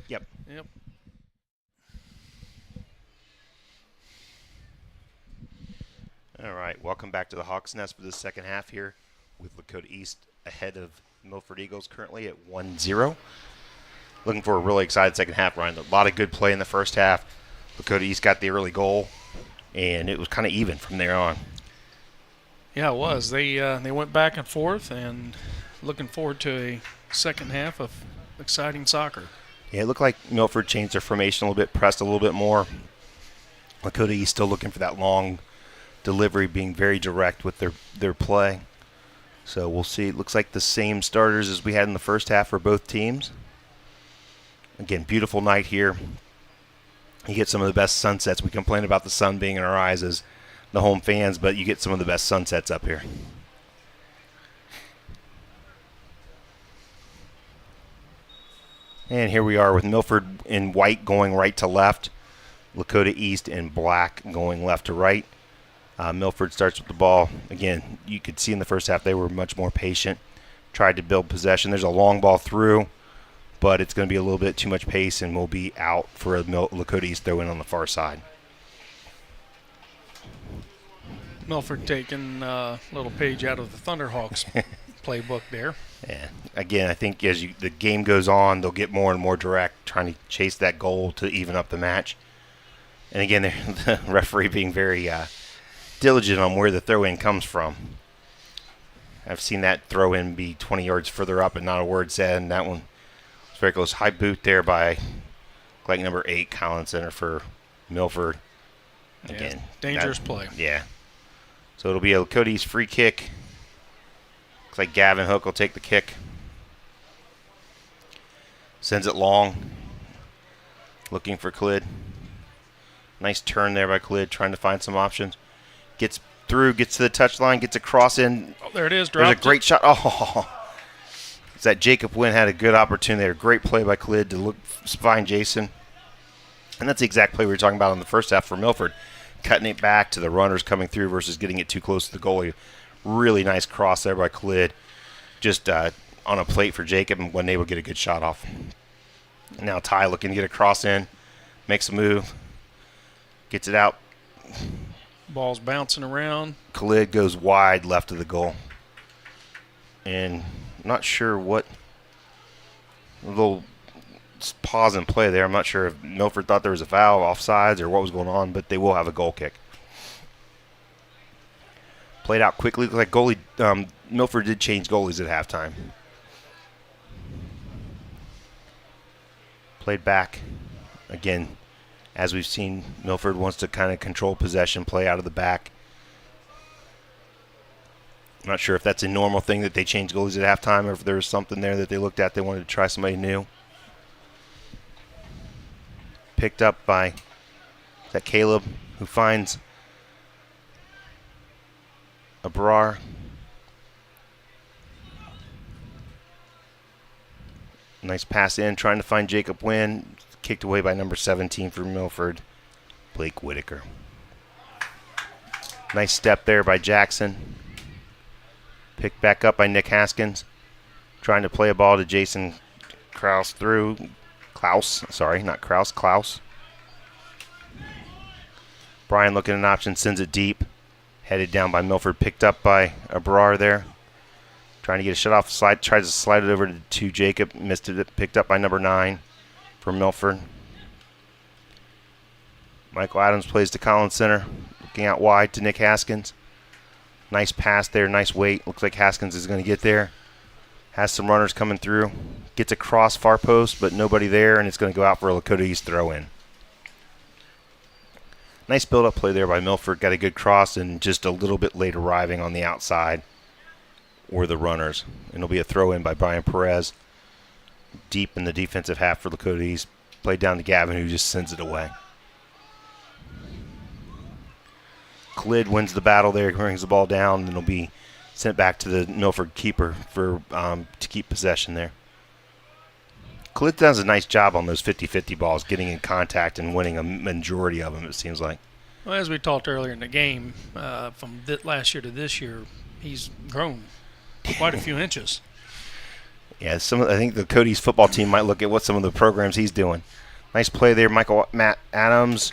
Yep. Yep. All right, welcome back to the Hawks Nest for the second half here with Lakota East ahead of Milford Eagles currently at 1-0. Looking for a really excited second half, Ryan. A lot of good play in the first half. Lakota East got the early goal, and it was kind of even from there on. Yeah, it was. They went back and forth, and looking forward to a second half of exciting soccer. Yeah, it looked like Milford changed their formation a little bit, pressed a little bit more. Lakota East still looking for that long delivery, being very direct with their play. So we'll see. It looks like the same starters as we had in the first half for both teams. Again, beautiful night here. You get some of the best sunsets. We complain about the sun being in our eyes as the home fans, but you get some of the best sunsets up here. And here we are with Milford in white going right to left. Lakota East in black going left to right. Milford starts with the ball. Again, you could see in the first half they were much more patient, tried to build possession. There's a long ball through, but it's going to be a little bit too much pace and will be out for a Lakota East throw in on the far side. Milford taking a little page out of the Thunderhawks playbook there. Yeah. Again, I think as the game goes on, they'll get more and more direct, trying to chase that goal to even up the match. And again, the referee being very diligent on where the throw-in comes from. I've seen that throw-in be 20 yards further up and not a word said, and that one was very close. High boot there by like number 8, Collins Center for Milford. Again, dangerous play. Yeah. So it'll be a Lakota East free kick. Looks like Gavin Hook will take the kick. Sends it long. Looking for Khalid. Nice turn there by Khalid, trying to find some options. Gets through, gets to the touchline, gets a cross in. Oh, there it is. There's a great shot. Oh, it's that Jacob Wynn had a good opportunity there. Great play by Khalid to find Jason. And that's the exact play we were talking about in the first half for Milford. Cutting it back to the runners coming through versus getting it too close to the goalie. Really nice cross there by Khalid. Just on a plate for Jacob and wasn't able to get a good shot off. Now Ty looking to get a cross in. Makes a move. Gets it out. Ball's bouncing around. Khalid goes wide left of the goal. And I'm not sure what a little pause and play there. I'm not sure if Milford thought there was a foul, offsides, or what was going on, but they will have a goal kick. Played out quickly. Like goalie, Milford did change goalies at halftime. Played back. Again, as we've seen, Milford wants to kind of control possession, play out of the back. I'm not sure if that's a normal thing that they change goalies at halftime or if there was something there that they looked at, they wanted to try somebody new. Picked up by Caleb, who finds Abrar. Nice pass in, trying to find Jacob Wynn. Kicked away by number 17 for Milford, Blake Whitaker. Nice step there by Jackson. Picked back up by Nick Haskins. Trying to play a ball to Jason Klaus through. Klaus. Brian looking at an option, sends it deep. Headed down by Milford, picked up by Abrar there. Trying to get a shut off slide, tries to slide it over to Jacob, missed it, picked up by number 9 for Milford. Michael Adams plays to Collins Center, looking out wide to Nick Haskins. Nice pass there, nice weight. Looks like Haskins is going to get there. Has some runners coming through. Gets a cross far post, but nobody there, and it's going to go out for a Lakota East throw in. Nice build-up play there by Milford. Got a good cross and just a little bit late arriving on the outside were the runners. And it'll be a throw in by Brian Perez. Deep in the defensive half for Lakota East. Played down to Gavin, who just sends it away. Khalid wins the battle there, brings the ball down, and it'll be sent back to the Milford keeper for to keep possession there. Khalid does a nice job on those 50-50 balls, getting in contact and winning a majority of them, it seems like. Well, as we talked earlier in the game, from last year to this year, he's grown quite a few inches. Yeah, I think the Lakota East football team might look at what some of the programs he's doing. Nice play there, Matt Adams.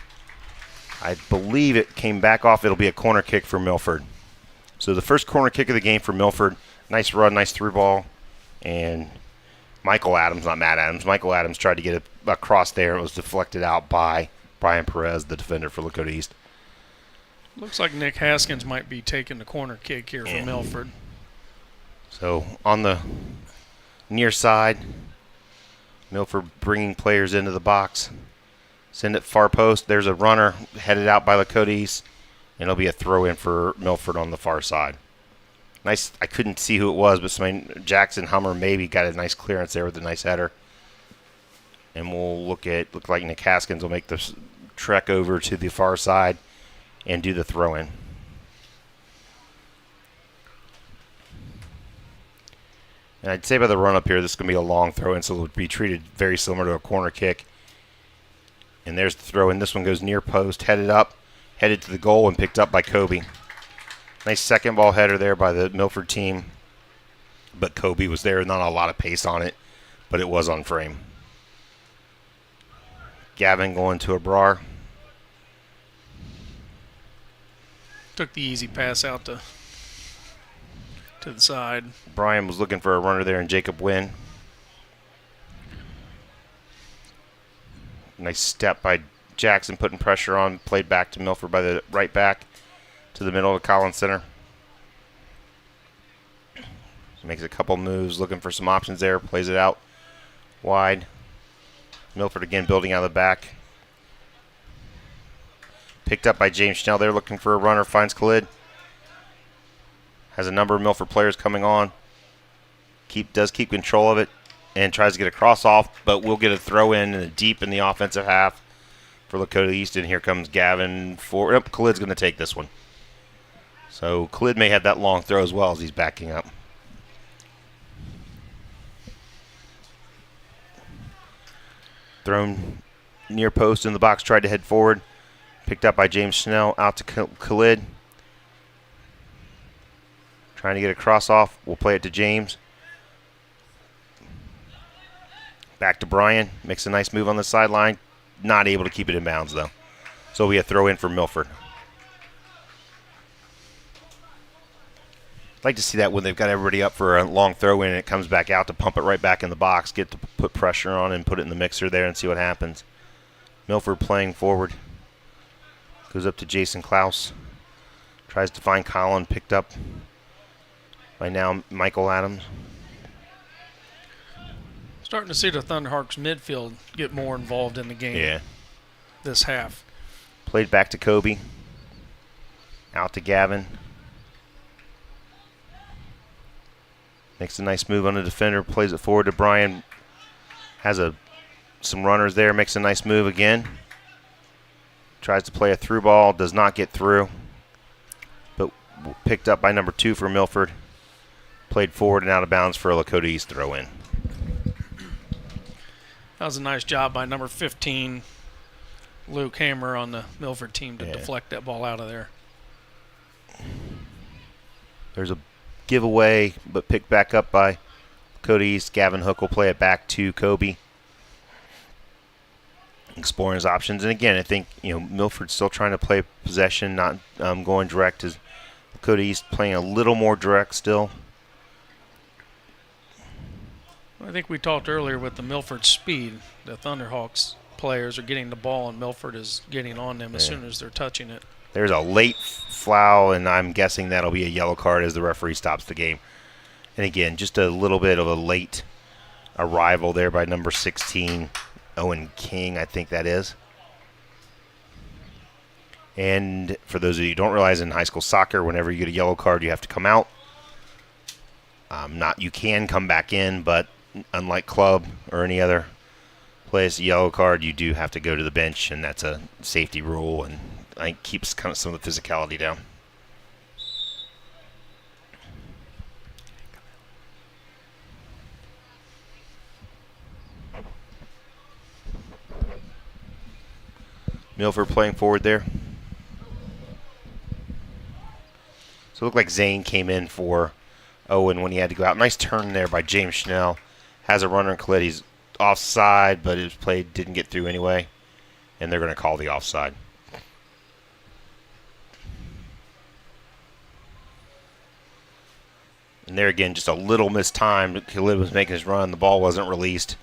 I believe it came back off. It'll be a corner kick for Milford. So the first corner kick of the game for Milford. Nice run, nice through ball. And Michael Adams, not Matt Adams, Michael Adams tried to get a cross there. It was deflected out by Brian Perez, the defender for Lakota East. Looks like Nick Haskins might be taking the corner kick here for Milford. So on the near side, Milford bringing players into the box. Send it far post. There's a runner headed out by Lakota East, and it'll be a throw in for Milford on the far side. Nice. I couldn't see who it was, but Jackson Hummer maybe got a nice clearance there with a nice header. And we'll look like Nick Haskins will make the trek over to the far side and do the throw in. And I'd say by the run up here, this is going to be a long throw in, so it'll be treated very similar to a corner kick. And there's the throw in. This one goes near post, headed to the goal, and picked up by Kobe. Nice second ball header there by the Milford team. But Kobe was there, not a lot of pace on it, but it was on frame. Gavin going to Abrar. Took the easy pass out to the side. Brian was looking for a runner there, and Jacob Wynn. Nice step by Jackson, putting pressure on. Played back to Milford by the right back to the middle of the Collins Center. Makes a couple moves, looking for some options there. Plays it out wide. Milford again building out of the back. Picked up by James Schnell there, looking for a runner. Finds Khalid. Has a number of Milford players coming on. Does keep control of it. And tries to get a cross off, but we'll get a throw in deep in the offensive half for Lakota East. And here comes Gavin for. Khalid's going to take this one. So Khalid may have that long throw as well as he's backing up. Thrown near post in the box, tried to head forward. Picked up by James Schnell, out to Khalid. Trying to get a cross off. We'll play it to James. Back to Brian. Makes a nice move on the sideline. Not able to keep it in bounds, though. So we have throw in for Milford. I'd like to see that when they've got everybody up for a long throw in and it comes back out to pump it right back in the box, get to put pressure on and put it in the mixer there and see what happens. Milford playing forward. Goes up to Jason Klaus. Tries to find Colin, picked up by now Michael Adams. Starting to see the Thunderhawks midfield get more involved in the game this half. Played back to Kobe. Out to Gavin. Makes a nice move on the defender. Plays it forward to Brian. Has some runners there. Makes a nice move again. Tries to play a through ball. Does not get through. But picked up by number 2 for Milford. Played forward and out of bounds for a Lakota East throw in. That was a nice job by number 15, Luke Hammer, on the Milford team to deflect that ball out of there. There's a giveaway, but picked back up by Lakota East. Gavin Hook will play it back to Kobe. Exploring his options. And again, I think Milford's still trying to play possession, not going direct. As Lakota East playing a little more direct still. I think we talked earlier with the Milford speed. The Thunderhawks players are getting the ball, and Milford is getting on them as soon as they're touching it. There's a late foul, and I'm guessing that'll be a yellow card as the referee stops the game. And again, just a little bit of a late arrival there by number 16, Owen King, I think that is. And for those of you who don't realize, in high school soccer, whenever you get a yellow card, you have to come out. You can come back in, but unlike club or any other place, yellow card, you do have to go to the bench, and that's a safety rule, and I think keeps kind of some of the physicality down. Milford playing forward there. So it looked like Zane came in for Owen when he had to go out. Nice turn there by James Schnell. has a runner in Khalid. He's offside, but his play didn't get through anyway, and they're going to call the offside. And there again, just a little missed time. Khalid was making his run. The ball wasn't released,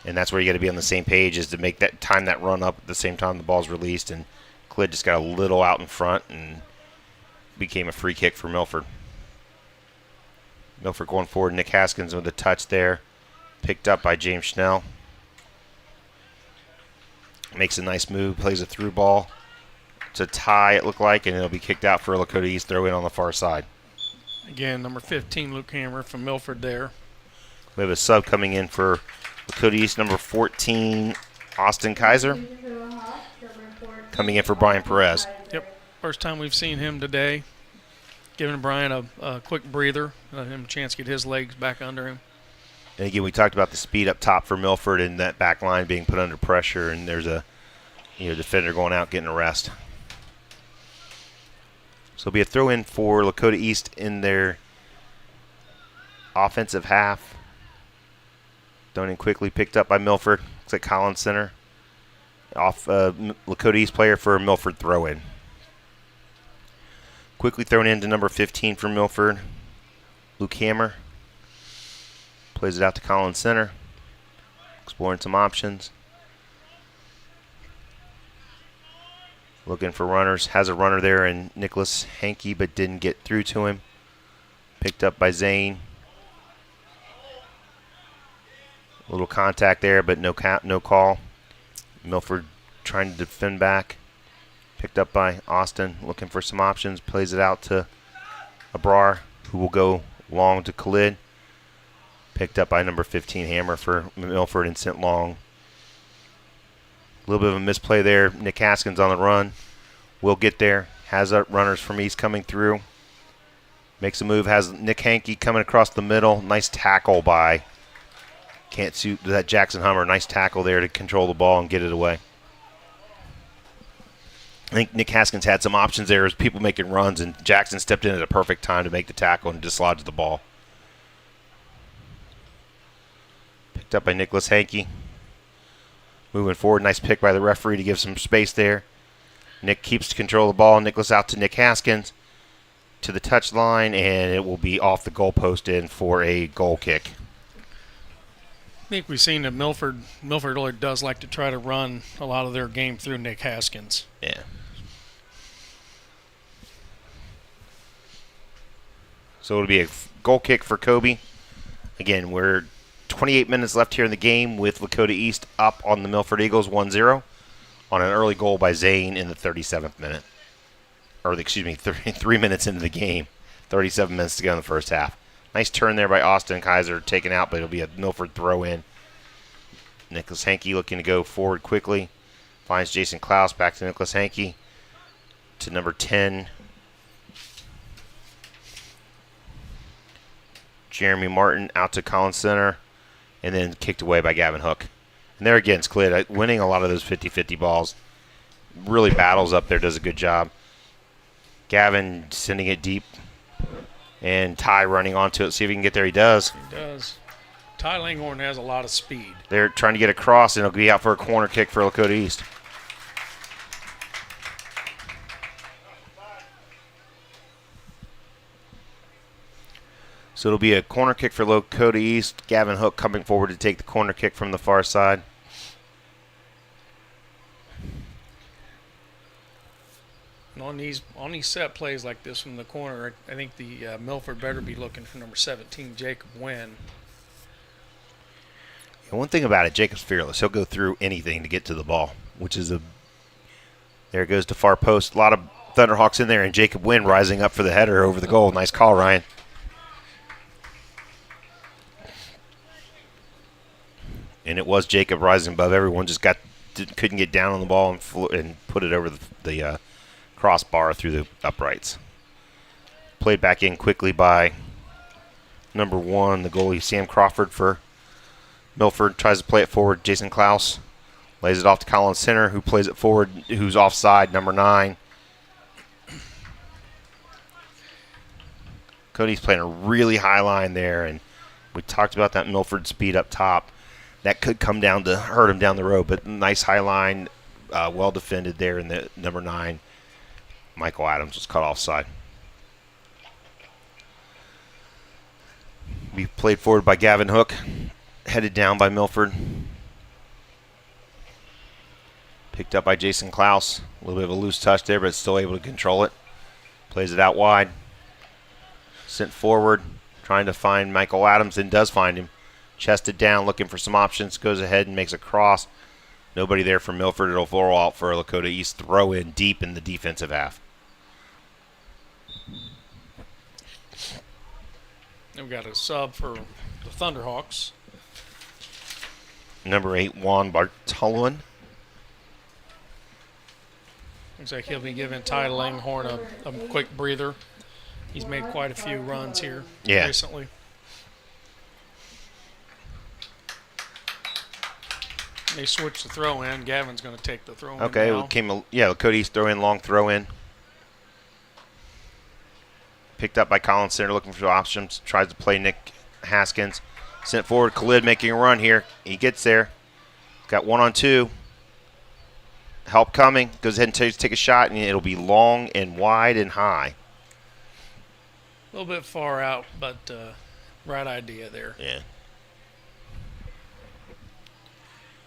and that's where you got to be on the same page, is to make that time that run up at the same time the ball's released. And Khalid just got a little out in front and became a free kick for Milford. Milford going forward. Nick Haskins with a touch there. Picked up by James Schnell. Makes a nice move. Plays a through ball. It's a tie, it looked like, and it'll be kicked out for a Lakota East throw in on the far side. Again, number 15, Luke Hammer from Milford there. We have a sub coming in for Lakota East, number 14, Austin Kaiser. Coming in for Brian Perez. Yep, first time we've seen him today. Giving Brian a quick breather, him a chance to get his legs back under him. And again, we talked about the speed up top for Milford and that back line being put under pressure, and there's a defender going out getting a rest. So it'll be a throw in for Lakota East in their offensive half. Thrown in quickly, picked up by Milford. Looks like Collins Center. Off Lakota East player for a Milford throw in. Quickly thrown into number 15 for Milford. Luke Hammer. Plays it out to Collins Center. Exploring some options. Looking for runners. Has a runner there in Nicholas Hankey, but didn't get through to him. Picked up by Zane. A little contact there, but no call. Milford trying to defend back. Picked up by Austin. Looking for some options. Plays it out to Abrar, who will go long to Khalid. Picked up by number 15, Hammer for Milford, and sent long. A little bit of a misplay there. Nick Haskins on the run. Will get there. Has runners from East coming through. Makes a move. Has Nick Hankey coming across the middle. Nice tackle by can't suit that Jackson Hummer. Nice tackle there to control the ball and get it away. I think Nick Haskins had some options there as people making runs, and Jackson stepped in at a perfect time to make the tackle and dislodge the ball. Picked up by Nicholas Hankey. Moving forward, nice pick by the referee to give some space there. Nick keeps control of the ball. Nicholas out to Nick Haskins to the touch line, and it will be off the goalpost in for a goal kick. I think we've seen that Milford really does like to try to run a lot of their game through Nick Haskins. Yeah. So it'll be a goal kick for Kobe. Again, we're 28 minutes left here in the game with Lakota East up on the Milford Eagles 1-0 on an early goal by Zane in the 37th minute. Or, 3 minutes into the game. 37 minutes to go in the first half. Nice turn there by Austin Kaiser, taken out, but it'll be a Milford throw in. Nicholas Hankey looking to go forward quickly. Finds Jason Klaus, back to Nicholas Hankey. To number 10. Jeremy Martin out to Collins Center. And then kicked away by Gavin Hook. And there again, it's Khalid winning a lot of those 50-50 balls. Really battles up there, does a good job. Gavin sending it deep. And Ty running onto it. See if he can get there. He does. He does. Ty Langhorne has a lot of speed. They're trying to get across, and it'll be out for a corner kick for Lakota East. So it'll be a corner kick for Lakota East. Gavin Hook coming forward to take the corner kick from the far side. And on these set plays like this from the corner, I think the Milford better be looking for number 17, Jacob Wynn. And one thing about it, Jacob's fearless. He'll go through anything to get to the ball, which is there it goes to far post. A lot of Thunderhawks in there, and Jacob Wynn rising up for the header over the goal. Nice call, Ryan. And it was Jacob rising above everyone. Just couldn't get down on the ball and put it over the crossbar through the uprights. Played back in quickly by number 1, the goalie Sam Crawford for Milford. Tries to play it forward. Jason Klaus lays it off to Collins Center, who plays it forward, who's offside, number 9. Cody's playing a really high line there, and We talked about that Milford speed up top. That could come down to hurt him down the road, but nice high line, well defended there in the number 9. Michael Adams was caught offside. Be played forward by Gavin Hook, headed down by Milford. Picked up by Jason Klaus. A little bit of a loose touch there, but still able to control it. Plays it out wide. Sent forward, trying to find Michael Adams, and does find him. Chested down, looking for some options. Goes ahead and makes a cross. Nobody there for Milford. It'll roll out for a Lakota East throw in deep in the defensive half. Then we got a sub for the Thunderhawks. Number 8, Juan Bartolomé. Looks like he'll be giving Ty Langhorn a quick breather. He's made quite a few runs here recently. They switched the throw in. Gavin's going to take the throw in. Okay, now. Lakota East throw in, long throw in. Picked up by Collins Center, looking for options. Tries to play Nick Haskins. Sent forward, Khalid making a run here. He gets there. Got 1-on-2. Help coming. Goes ahead and take a shot, and it'll be long and wide and high. A little bit far out, but right idea there. Yeah.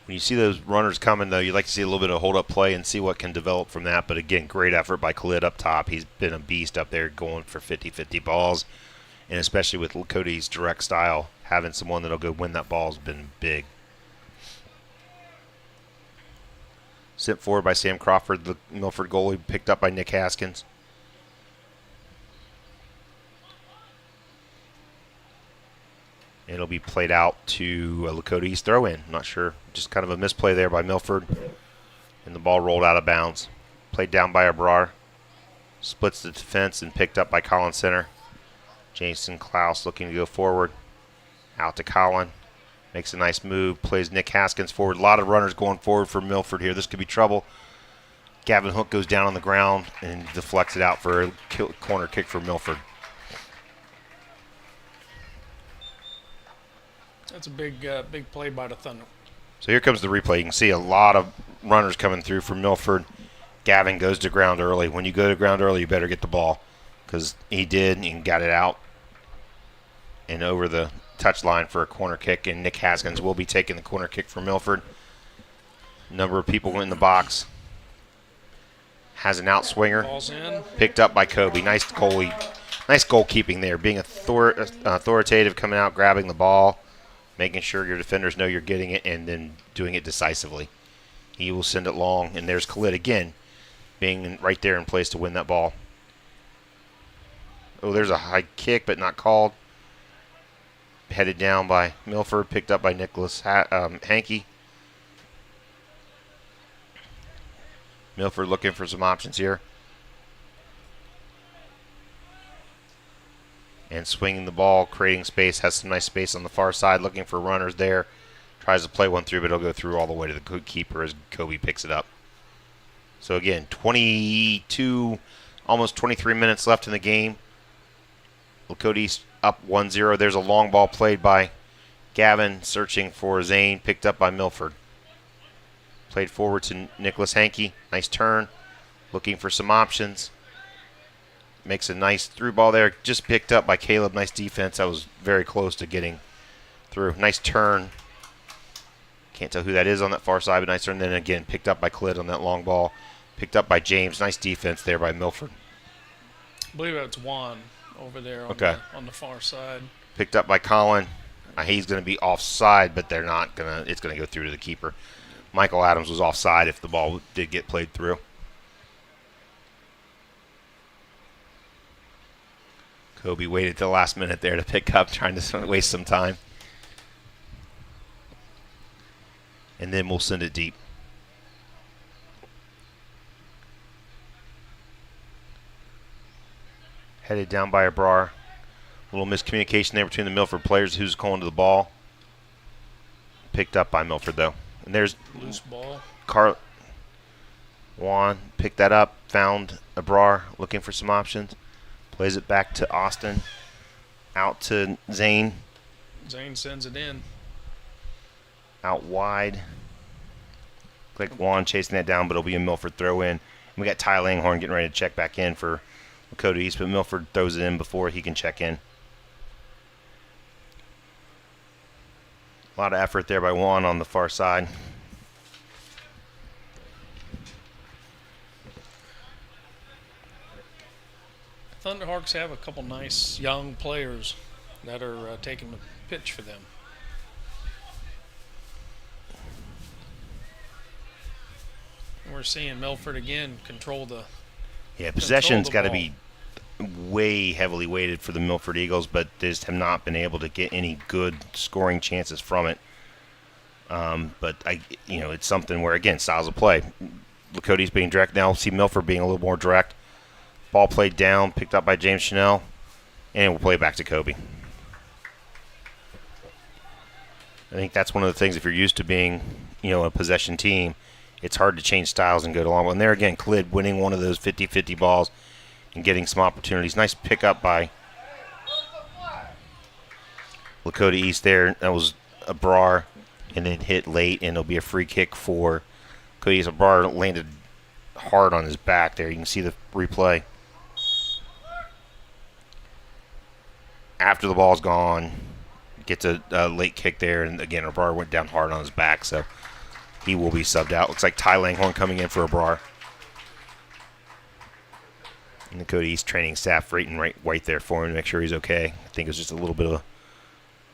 When you see those runners coming, though, you like to see a little bit of hold-up play and see what can develop from that. But, again, great effort by Khalid up top. He's been a beast up there going for 50-50 balls. And especially with Lakota's direct style, having someone that'll go win that ball has been big. Sent forward by Sam Crawford, the Milford goalie, picked up by Nick Haskins. It'll be played out to a Lakota East throw-in. Not sure. Just kind of a misplay there by Milford. And the ball rolled out of bounds. Played down by Abrar. Splits the defense and picked up by Collins Center. Jason Klaus looking to go forward. Out to Collin. Makes a nice move. Plays Nick Haskins forward. A lot of runners going forward for Milford here. This could be trouble. Gavin Hook goes down on the ground and deflects it out for a corner kick for Milford. That's a big play by the Thunder. So here comes the replay. You can see a lot of runners coming through for Milford. Gavin goes to ground early. When you go to ground early, you better get the ball, because he did and got it out and over the touch line for a corner kick, and Nick Haskins will be taking the corner kick for Milford. Number of people in the box. Has an outswinger. Ball's in. Picked up by Kobe. Nice goalie. Nice goalkeeping there. Being authoritative, coming out, grabbing the ball, making sure your defenders know you're getting it, and then doing it decisively. He will send it long, and there's Khalid again, being right there in place to win that ball. Oh, there's a high kick, but not called. Headed down by Milford, picked up by Nicholas Hankey. Milford looking for some options here. And swinging the ball, creating space, has some nice space on the far side, looking for runners there. Tries to play one through, but it'll go through all the way to the goalkeeper as Kobe picks it up. So again, 22, almost 23 minutes left in the game. Lakota East up 1-0. There's a long ball played by Gavin, searching for Zane, picked up by Milford. Played forward to Nicholas Hankey. Nice turn, looking for some options. Makes a nice through ball there. Just picked up by Caleb. Nice defense. That was very close to getting through. Nice turn. Can't tell who that is on that far side, but nice turn. Then again, picked up by Clit on that long ball. Picked up by James. Nice defense there by Milford. I believe that's Juan over there on the far side. Picked up by Colin. He's going to be offside, but they're not going to. It's going to go through to the keeper. Michael Adams was offside if the ball did get played through. Kobe waited till the last minute there to pick up, trying to waste some time. And then we'll send it deep. Headed down by Abrar. A little miscommunication there between the Milford players who's going to the ball. Picked up by Milford, though. And there's loose ball. Juan picked that up, found Abrar, looking for some options. Plays it back to Austin. Out to Zane. Zane sends it in. Out wide. Like Juan chasing that down, but it'll be a Milford throw in. We got Ty Langhorn getting ready to check back in for Lakota East, but Milford throws it in before he can check in. A lot of effort there by Juan on the far side. Thunderhawks have a couple nice young players that are taking the pitch for them. We're seeing Milford again control the. Yeah, possession's got to ball. be way heavily weighted for the Milford Eagles, but they just have not been able to get any good scoring chances from it. But it's something where, again, styles of play. Lakota East being direct now. See Milford being a little more direct. Ball played down, picked up by James Chanel, and we'll play it back to Kobe. I think that's one of the things, if you're used to being, a possession team, it's hard to change styles and go along. And there again, Khalid winning one of those 50-50 balls and getting some opportunities. Nice pickup by Lakota East there. That was a Brar, and then hit late, and it'll be a free kick for Lakota East. Brar landed hard on his back there. You can see the replay. After the ball's gone, gets a late kick there, and again, Brar went down hard on his back, so he will be subbed out. Looks like Ty Langhorn coming in for Brar. And the Lakota East training staff right there for him to make sure he's okay. I think it was just a little bit of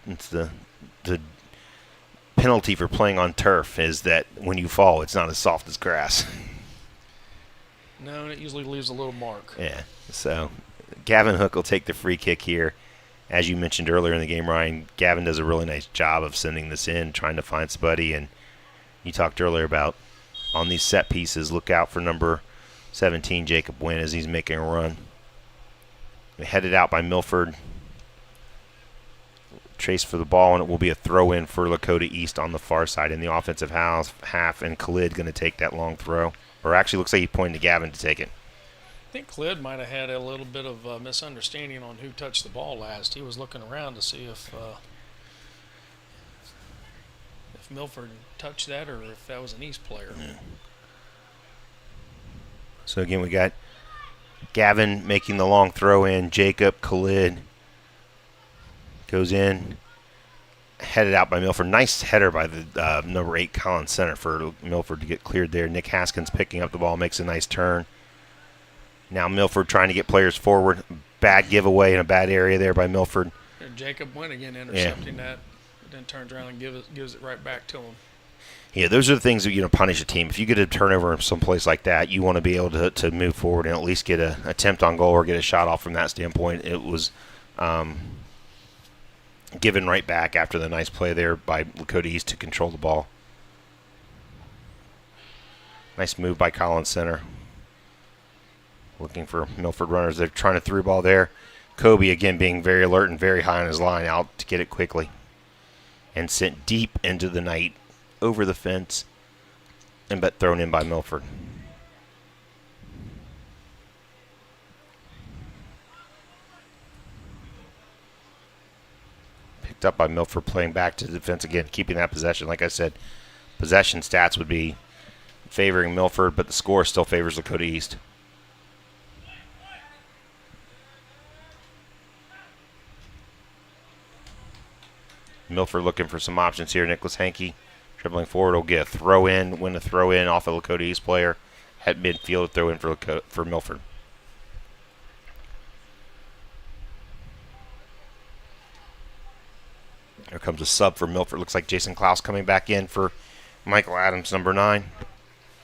it's the penalty for playing on turf is that when you fall, it's not as soft as grass. No, and it usually leaves a little mark. Yeah, so Gavin Hook will take the free kick here. As you mentioned earlier in the game, Ryan, Gavin does a really nice job of sending this in, trying to find somebody. And you talked earlier about on these set pieces, look out for number 17, Jacob Wynn, as he's making a run. Headed out by Milford. Chase for the ball, and it will be a throw-in for Lakota East on the far side in the offensive half, and Khalid going to take that long throw. Or actually looks like he's pointing to Gavin to take it. I think Khalid might have had a little bit of misunderstanding on who touched the ball last. He was looking around to see if Milford touched that or if that was an East player. Yeah. So again, we got Gavin making the long throw in. Jacob, Khalid goes in, headed out by Milford. Nice header by the number 8 Collins center for Milford to get cleared there. Nick Haskins picking up the ball, makes a nice turn. Now Milford trying to get players forward. Bad giveaway in a bad area there by Milford. And Jacob went again intercepting that, then turns around and gives it right back to him. Yeah, those are the things that punish a team. If you get a turnover in some place like that, you want to be able to move forward and at least get an attempt on goal or get a shot off from that standpoint. It was given right back after the nice play there by Lakota East to control the ball. Nice move by Collins center. Looking for Milford runners. They're trying to through ball there. Kobe, again, being very alert and very high on his line, out to get it quickly. And sent deep into the night, over the fence, but thrown in by Milford. Picked up by Milford, playing back to the defense again, keeping that possession. Like I said, possession stats would be favoring Milford, but the score still favors Lakota East. Milford looking for some options here. Nicholas Hankey dribbling forward will get a throw in, win a throw in off a Lakota East player at midfield, throw in for Milford. Here comes a sub for Milford. Looks like Jason Klaus coming back in for Michael Adams, number 9.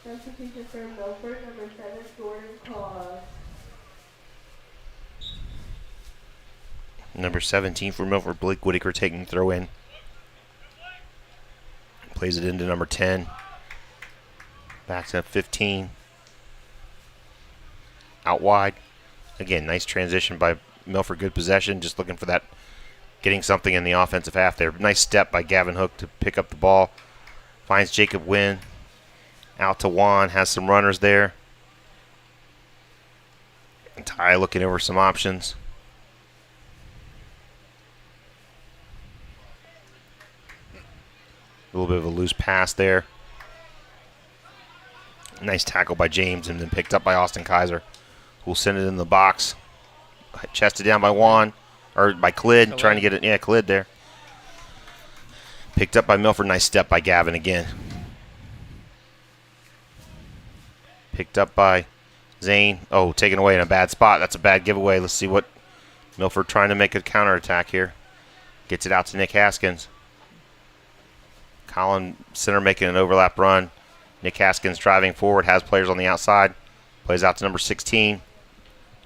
Substitution for Milford, number 7, Jordan Claus. Number 17 for Milford, Blake Whitaker taking the throw in. Plays it into number 10. Backs up 15. Out wide. Again, nice transition by Milford. Good possession. Just looking for that, getting something in the offensive half there. Nice step by Gavin Hook to pick up the ball. Finds Jacob Wynn. Out to Juan. Has some runners there. And Ty looking over some options. A little bit of a loose pass there. Nice tackle by James and then picked up by Austin Kaiser, who'll send it in the box. Chested down by Juan, or by Clid, trying to get it. Yeah, Clid there. Picked up by Milford. Nice step by Gavin again. Picked up by Zane. Oh, taken away in a bad spot. That's a bad giveaway. Let's see what Milford trying to make a counterattack here. Gets it out to Nick Haskins. Colin center making an overlap run. Nick Haskins driving forward, has players on the outside. Plays out to number 16,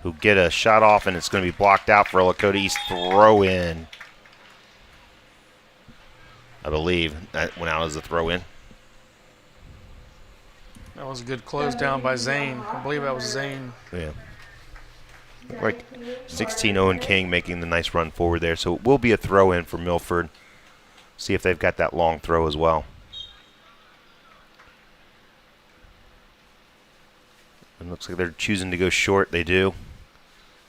who get a shot off, and it's going to be blocked out for a Lakota East throw-in. I believe that went out as a throw-in. That was a good close down by Zane. I believe that was Zane. Yeah. Looked like 16 Owen King making the nice run forward there. So it will be a throw-in for Milford. See if they've got that long throw as well. It looks like they're choosing to go short. They do.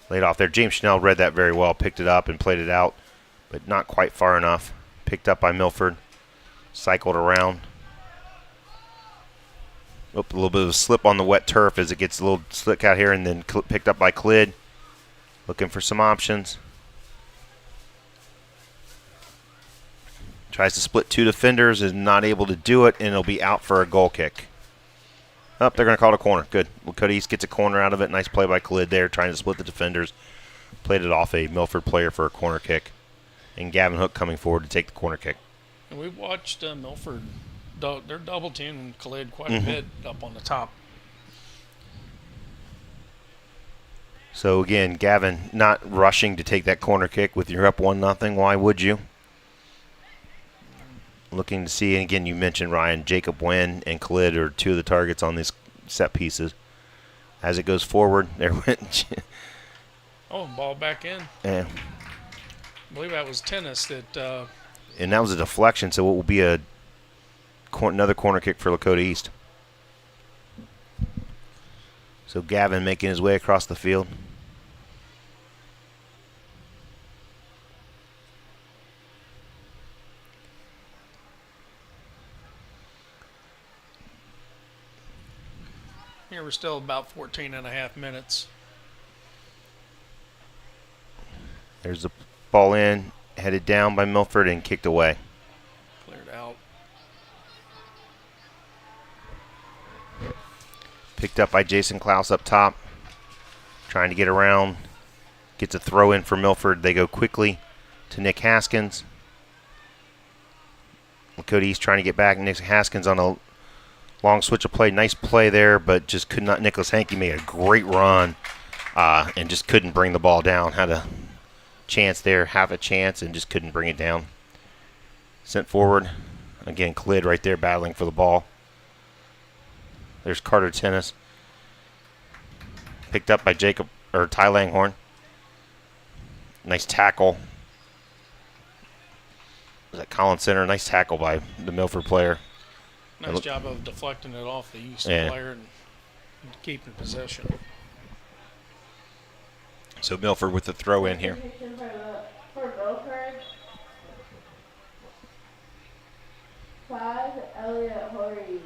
Laid off there. James Schnell read that very well. Picked it up and played it out, but not quite far enough. Picked up by Milford. Cycled around. Oh, a little bit of a slip on the wet turf as it gets a little slick out here, and then picked up by Clid. Looking for some options. Tries to split two defenders, is not able to do it, and it'll be out for a goal kick. Oh, they're going to call it a corner. Good. Lakota East gets a corner out of it. Nice play by Clid there, trying to split the defenders. Played it off a Milford player for a corner kick. And Gavin Hook coming forward to take the corner kick. And we watched Milford. They're double teaming Khalid quite a bit up on the top. So again, Gavin not rushing to take that corner kick with you're up 1-0. Why would you? Looking to see, and again, you mentioned Ryan, Jacob Wen and Khalid are two of the targets on these set pieces. As it goes forward, there went. Ball back in. Yeah. I believe that was tennis that. And that was a deflection, so it will be another corner kick for Lakota East. So Gavin making his way across the field. Here we're still about 14 and a half minutes. There's the ball in, headed down by Milford and kicked away. Cleared out. Picked up by Jason Klaus up top. Trying to get around. Gets a throw in for Milford. They go quickly to Nick Haskins. Lakota East trying to get back. Nick Haskins on a long switch of play. Nice play there, but just could not. Nicholas Hankey made a great run and just couldn't bring the ball down. Had a chance there, half a chance, and just couldn't bring it down. Sent forward. Again, Clid right there battling for the ball. There's Carter Tennis. Picked up by Ty Langhorn. Nice tackle. Was that Colin Center? Nice tackle by the Milford player. Nice job of deflecting it off the East player and keeping possession. So Milford with the throw in here. For Milford, 5, Elliot Horry.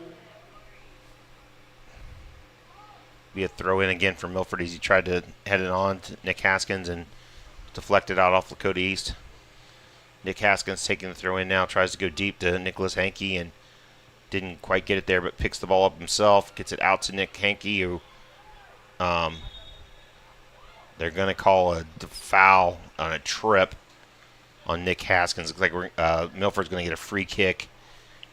Be a throw in again for Milford as he tried to head it on to Nick Haskins and deflected out off Lakota East. Nick Haskins taking the throw in now, tries to go deep to Nicholas Hankey and didn't quite get it there, but picks the ball up himself, gets it out to Nick Hankey, who they're going to call a foul on a trip on Nick Haskins. Looks like Milford's going to get a free kick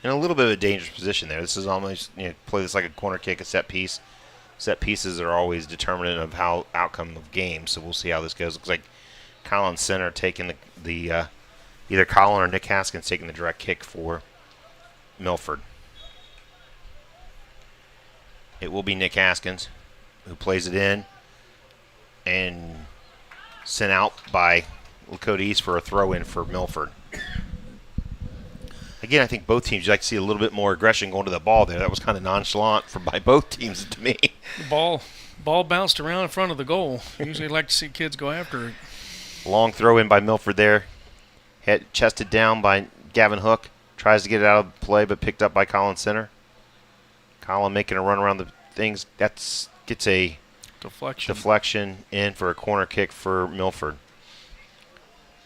in a little bit of a dangerous position there. This is almost, play this like a corner kick, a set piece. Set pieces are always determinant of how outcome of games, so we'll see how this goes. Looks like Colin Center taking the either Colin or Nick Haskins taking the direct kick for Milford. It will be Nick Haskins who plays it in and sent out by Lakota East for a throw-in for Milford. Again, I think both teams, you'd like to see a little bit more aggression going to the ball there. That was kind of nonchalant by both teams to me. The ball bounced around in front of the goal. Usually like to see kids go after it. Long throw in by Milford there. Chested down by Gavin Hook. Tries to get it out of play, but picked up by Collin Center. Collin making a run around the things. Gets a deflection in for a corner kick for Milford.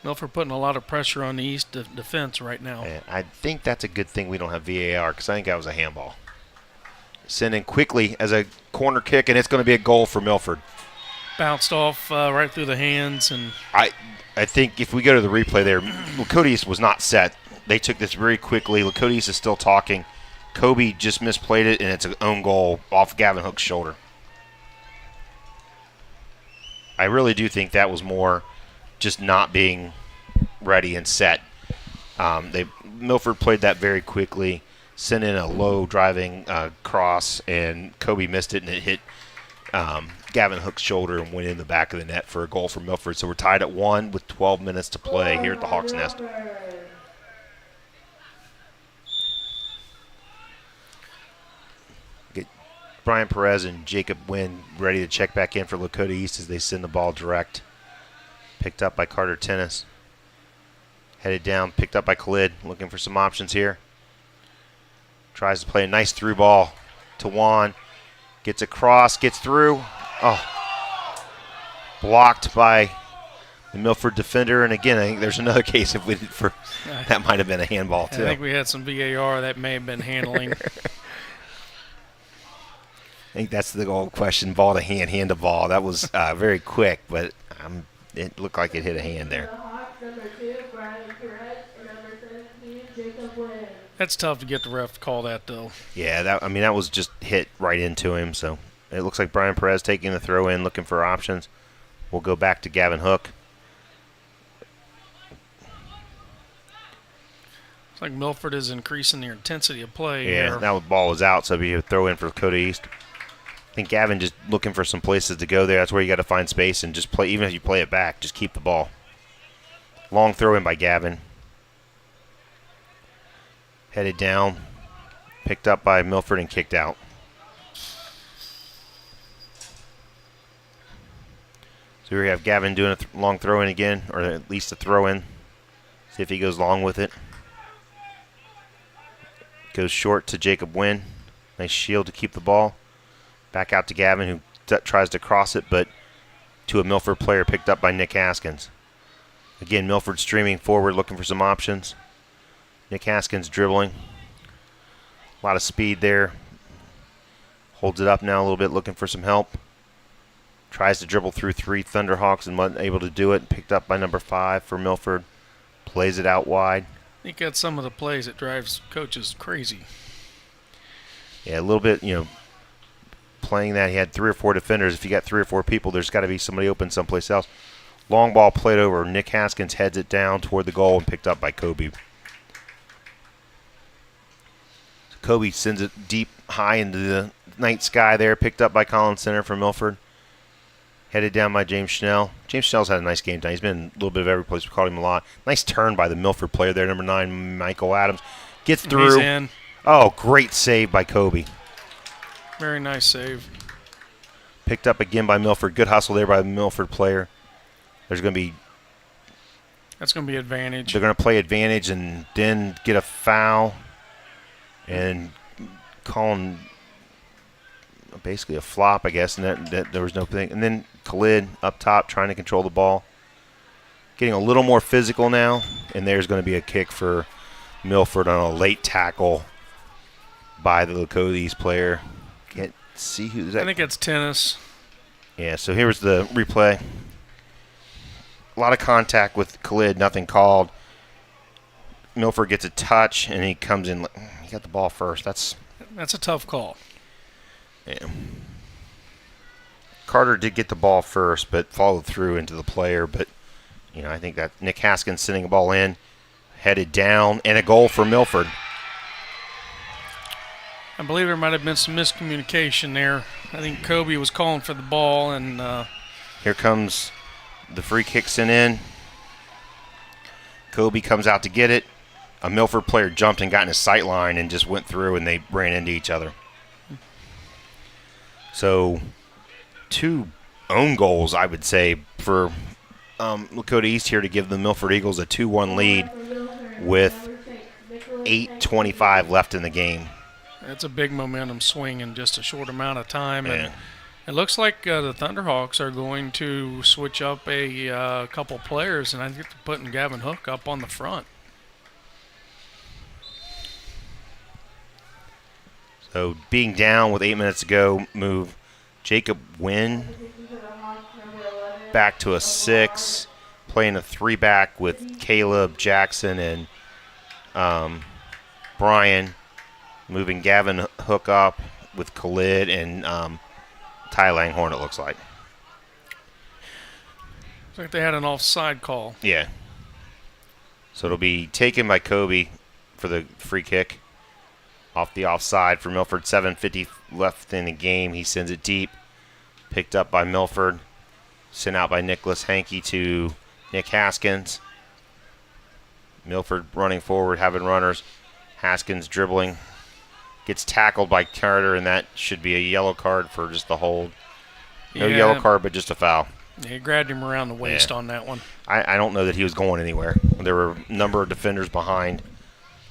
Milford putting a lot of pressure on the East defense right now. And I think that's a good thing we don't have VAR, because I think that was a handball. Sent in quickly as a corner kick, and it's going to be a goal for Milford. Bounced off right through the hands. And I think if we go to the replay there, Lakota East was not set. They took this very quickly. Lakota East is still talking. Kobe just misplayed it, and it's an own goal off Gavin Hook's shoulder. I really do think that was more just not being ready and set. Milford played that very quickly, sent in a low driving cross, and Kobe missed it, and it hit Gavin Hook's shoulder and went in the back of the net for a goal for Milford. So we're tied at 1 with 12 minutes to play here at the Hawks Nest. Get Brian Perez and Jacob Wynn ready to check back in for Lakota East as they send the ball direct. Picked up by Carter Tennis. Headed down, picked up by Khalid. Looking for some options here. Tries to play a nice through ball to Juan. Gets across, gets through. Oh. Blocked by the Milford defender. And again, I think there's another case that might have been a handball too. I think we had some VAR that may have been handling. I think that's the old question, ball to hand to ball. That was very quick, but it looked like it hit a hand there. That's tough to get the ref to call that, though. Yeah, that was just hit right into him. So it looks like Brian Perez taking the throw in, looking for options. We'll go back to Gavin Hook. It's like Milford is increasing their intensity of play. Yeah, here. that ball was out, so it'll be a throw in for Lakota East. I think Gavin just looking for some places to go there. That's where you got to find space and just play. Even if you play it back, just keep the ball. Long throw in by Gavin. Headed down. Picked up by Milford and kicked out. So here we have Gavin doing a long throw in again, or at least a throw in. See if he goes long with it. Goes short to Jacob Wynn. Nice shield to keep the ball. Back out to Gavin, who tries to cross it, but to a Milford player picked up by Nick Haskins. Again, Milford streaming forward, looking for some options. Nick Haskins dribbling. A lot of speed there. Holds it up now a little bit, looking for some help. Tries to dribble through 3 Thunderhawks and wasn't able to do it. Picked up by number 5 for Milford. Plays it out wide. I think that's some of the plays that drives coaches crazy. Yeah, a little bit, playing that. He had 3 or 4 defenders. If you got 3 or 4 people, there's got to be somebody open someplace else. Long ball played over. Nick Haskins heads it down toward the goal and picked up by Kobe. Kobe sends it deep, high into the night sky there. Picked up by Collin Center from Milford. Headed down by James Schnell. James Schnell's had a nice game tonight. He's been a little bit of every place. We called him a lot. Nice turn by the Milford player there, number 9, Michael Adams. Gets through. He's in. Oh, great save by Kobe. Very nice save. Picked up again by Milford. Good hustle there by the Milford player. That's going to be advantage. They're going to play advantage and then get a foul and calling basically a flop, I guess, and that there was no thing. And then Khalid up top trying to control the ball. Getting a little more physical now, and there's going to be a kick for Milford on a late tackle by the Lakota East player. Can't see who's that. I think it's Tennis. Yeah, so here's the replay. A lot of contact with Khalid, nothing called. Milford gets a touch, and he comes in. He got the ball first. That's a tough call. Yeah. Carter did get the ball first, but followed through into the player. But, I think that Nick Haskins sending a ball in, headed down, and a goal for Milford. I believe there might have been some miscommunication there. I think Kobe was calling for the ball, and here comes the free kick sent in. Kobe comes out to get it. A Milford player jumped and got in his sight line and just went through, and they ran into each other. So 2 own goals, I would say, for Lakota East here to give the Milford Eagles a 2-1 lead with 8:25 left in the game. That's a big momentum swing in just a short amount of time. Yeah. And it looks like the Thunderhawks are going to switch up a couple players, and I think they're putting Gavin Hook up on the front. So being down with 8 minutes to go, move Jacob Wynn back to a 6, playing a 3-back with Caleb, Jackson, and Brian, moving Gavin Hook up with Khalid and Ty Langhorn, it looks like. Looks like they had an offside call. Yeah. So it'll be taken by Kobe for the free kick. Off the offside for Milford, 7:50 left in the game. He sends it deep. Picked up by Milford. Sent out by Nicholas Hankey to Nick Haskins. Milford running forward, having runners. Haskins dribbling. Gets tackled by Carter, and that should be a yellow card for just the hold. No yellow card, but just a foul. He grabbed him around the waist on that one. I don't know that he was going anywhere. There were a number of defenders behind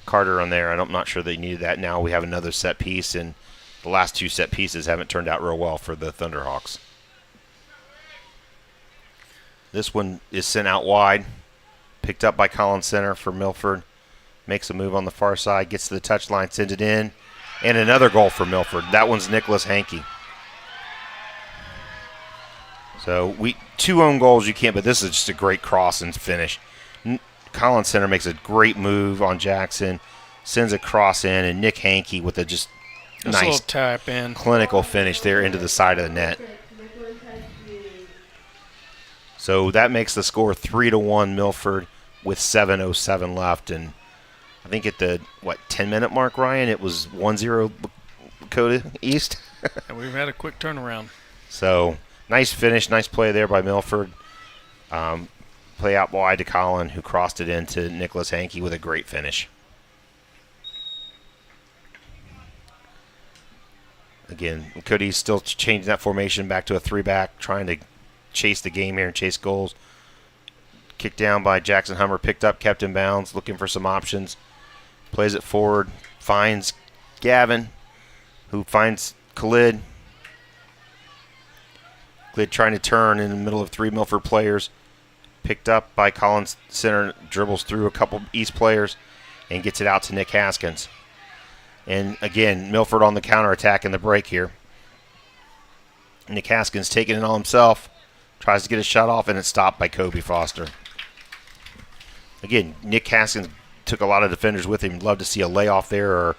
Carter on there. I'm not sure they needed that. Now we have another set piece, and the last 2 set pieces haven't turned out real well for the Thunderhawks. This one is sent out wide, picked up by Collins Center for Milford. Makes a move on the far side, gets to the touchline, sends it in, and another goal for Milford. That one's Nicholas Hankey. So 2 own goals you can't, but this is just a great cross and finish. Collins Center makes a great move on Jackson, sends a cross in, and Nick Hankey with a just nice little tap in, clinical finish there into the side of the net. So that makes the score 3-1 Milford with 7:07 left, and I think at the 10-minute mark, Ryan, it was 1-0 Lakota East. And we've had a quick turnaround. So nice finish, nice play there by Milford. Play out wide to Colin, who crossed it into Nicholas Hankey with a great finish. Again, Cody's still changing that formation back to a 3-back, trying to chase the game here and chase goals. Kicked down by Jackson Hummer, picked up, kept in bounds, looking for some options. Plays it forward, finds Gavin, who finds Khalid. Khalid trying to turn in the middle of 3 Milford players. Picked up by Collins Center, dribbles through a couple East players, and gets it out to Nick Haskins. And again, Milford on the counterattack in the break here. Nick Haskins taking it on himself, tries to get a shot off, and it's stopped by Kobe Foster. Again, Nick Haskins took a lot of defenders with him. Love to see a layoff there or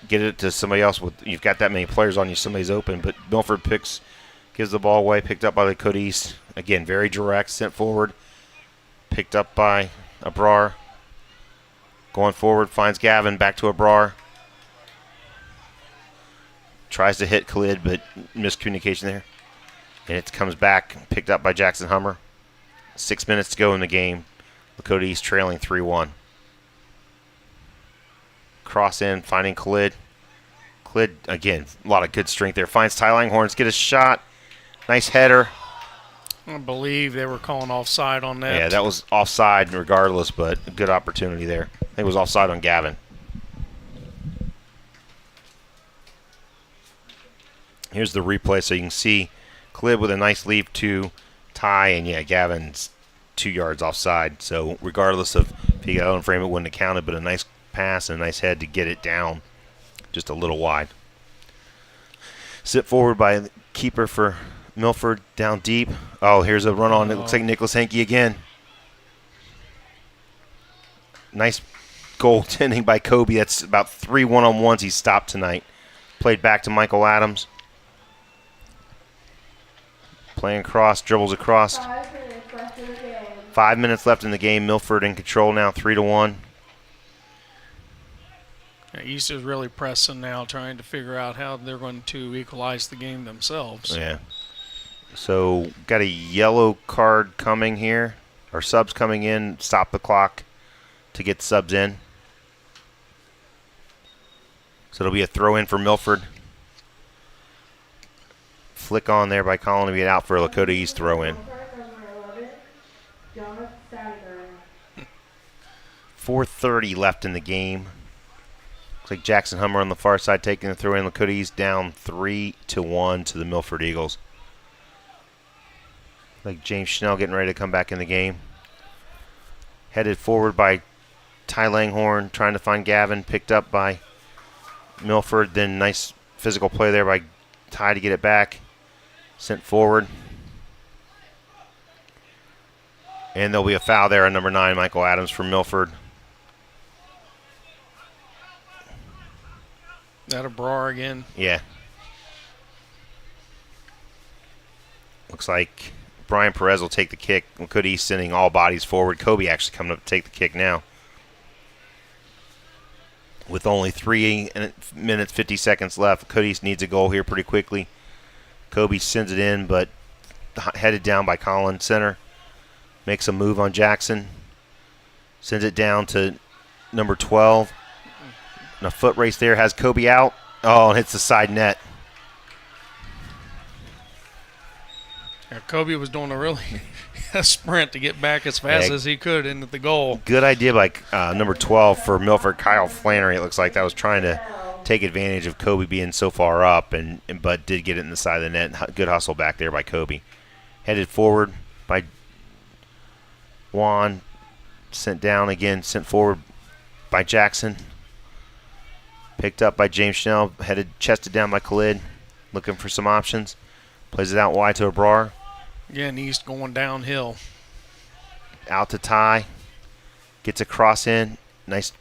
get it to somebody else. You've got that many players on you, somebody's open. But Milford gives the ball away, picked up by the Lakota East. Again, very direct, sent forward. Picked up by Abrar. Going forward, finds Gavin, back to Abrar. Tries to hit Khalid, but miscommunication there. And it comes back, picked up by Jackson Hummer. 6 minutes to go in the game. Lakota East trailing 3-1. Cross in, finding Khalid. Khalid, again, a lot of good strength there. Finds Ty Langhorns, get a shot. Nice header. I believe they were calling offside on that. Yeah, that was offside regardless, but a good opportunity there. I think it was offside on Gavin. Here's the replay so you can see Khalid with a nice leap to Ty, and yeah, Gavin's 2 yards offside. So regardless of if he got on frame, it wouldn't have counted, but a nice pass and a nice head to get it down just a little wide. Sit forward by the keeper for Milford, down deep. Oh, here's a run on. It looks like Nicholas Hankey again. Nice goaltending by Kobe. That's about 3 one-on-ones he's stopped tonight. Played back to Michael Adams. Playing cross, dribbles across. 5 minutes left in the game. 5 minutes left in the game. Milford in control now, 3-1. Yeah, East is really pressing now, trying to figure out how they're going to equalize the game themselves. Yeah. So got a yellow card coming here, or subs coming in. Stop the clock to get subs in. So it'll be a throw in for Milford. Flick on there by Colin to get out for a Lakota East throw in. 4:30 left in the game. Looks like Jackson Hummer on the far side taking the throw in. Lakota East down 3-1 to the Milford Eagles. Like James Schnell getting ready to come back in the game. Headed forward by Ty Langhorn, trying to find Gavin. Picked up by Milford. Then nice physical play there by Ty to get it back. Sent forward. And there'll be a foul there on number 9, Michael Adams from Milford. That a Brar again? Yeah. Looks like Brian Perez will take the kick. Lakota East sending all bodies forward. Kobe actually coming up to take the kick now. With only 3 minutes, 50 seconds left, Lakota East needs a goal here pretty quickly. Kobe sends it in, but headed down by Colin center. Makes a move on Jackson. Sends it down to number 12. And a foot race there has Kobe out. Oh, and hits the side net. Yeah, Kobe was doing a sprint to get back as fast as he could into the goal. Good idea by number 12 for Milford, Kyle Flannery. It looks like that was trying to take advantage of Kobe being so far up, but did get it in the side of the net. Good hustle back there by Kobe. Headed forward by Juan. Sent down again. Sent forward by Jackson. Picked up by James Schnell. Chested down by Khalid. Looking for some options. Plays it out wide to Abrar. Again, East going downhill. Out to Ty. Gets a cross in. Nice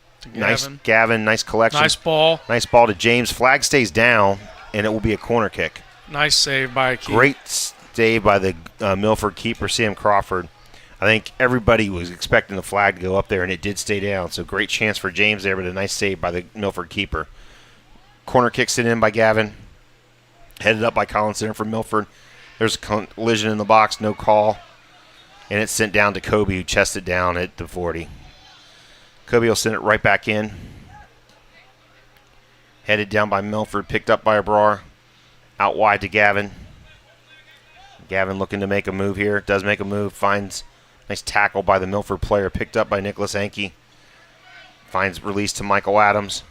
Gavin. Nice collection. Nice ball. Nice ball to James. Flag stays down, and it will be a corner kick. Nice save by Keith. Great save by the Milford keeper, Sam Crawford. I think everybody was expecting the flag to go up there, and it did stay down. So great chance for James there, but a nice save by the Milford keeper. Corner kicks it in by Gavin. Headed up by Colin Center from Milford. There's a collision in the box, no call. And it's sent down to Kobe, who chests it down at the 40. Kobe will send it right back in. Headed down by Milford, picked up by Abrar. Out wide to Gavin. Gavin looking to make a move here. Does make a move. Finds nice tackle by the Milford player. Picked up by Nicholas Anke. Finds release to Michael Adams.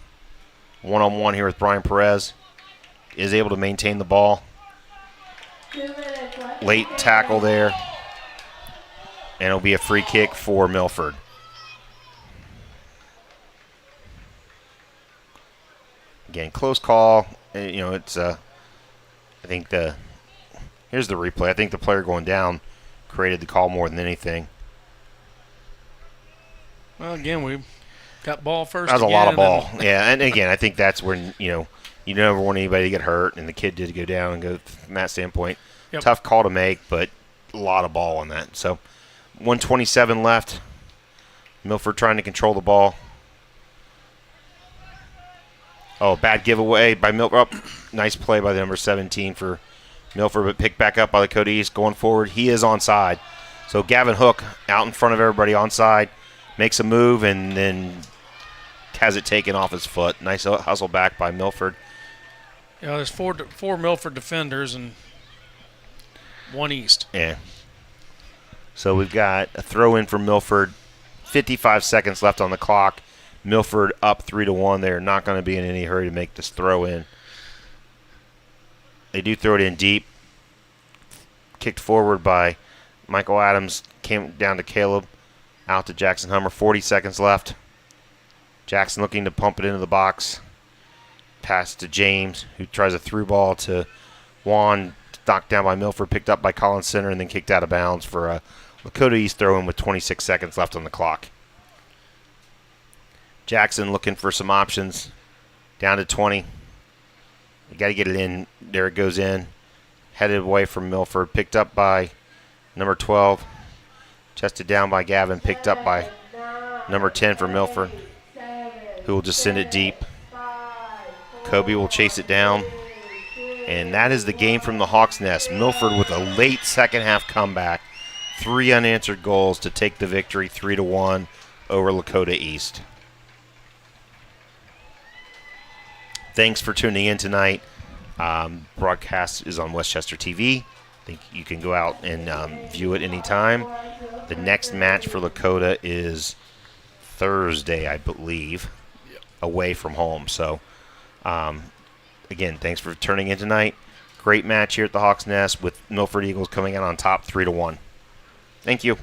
One-on-one here with Brian Perez. Is able to maintain the ball. Late tackle there. And it'll be a free kick for Milford. Again, close call. It's I think here's the replay. I think the player going down created the call more than anything. Well, again, we got ball first. That was a lot of ball. Yeah, and again, I think that's when, you never want anybody to get hurt, and the kid did go down and go from that standpoint. Yep. Tough call to make, but a lot of ball on that. So 1:27 left. Milford trying to control the ball. Oh, bad giveaway by Milford. Oh, nice play by the number 17 for Milford, but picked back up by the Lakota East. Going forward, he is onside. So Gavin Hook out in front of everybody onside. Makes a move and then has it taken off his foot. Nice hustle back by Milford. Yeah, there's four Milford defenders and one East. Yeah. So we've got a throw in for Milford. 55 seconds left on the clock. Milford up 3-1. They're not going to be in any hurry to make this throw in. They do throw it in deep. Kicked forward by Michael Adams. Came down to Caleb. Out to Jackson Hummer. 40 seconds left. Jackson looking to pump it into the box. Pass to James, who tries a through ball to Juan. Knocked down by Milford. Picked up by Collins Center and then kicked out of bounds for a Lakota East throw in with 26 seconds left on the clock. Jackson looking for some options. Down to 20. You got to get it in. There it goes in. Headed away from Milford. Picked up by number 12. Chested down by Gavin. Picked up by number 10 for Milford, who will just send it deep. Kobe will chase it down. And that is the game from the Hawks' Nest. Milford with a late second half comeback. 3 unanswered goals to take the victory 3-1 over Lakota East. Thanks for tuning in tonight. Broadcast is on Westchester TV. I think you can go out and view it anytime. The next match for Lakota is Thursday, I believe. Yep. away from home. So, again, thanks for turning in tonight. Great match here at the Hawks Nest with Milford Eagles coming out on top 3-1. Thank you.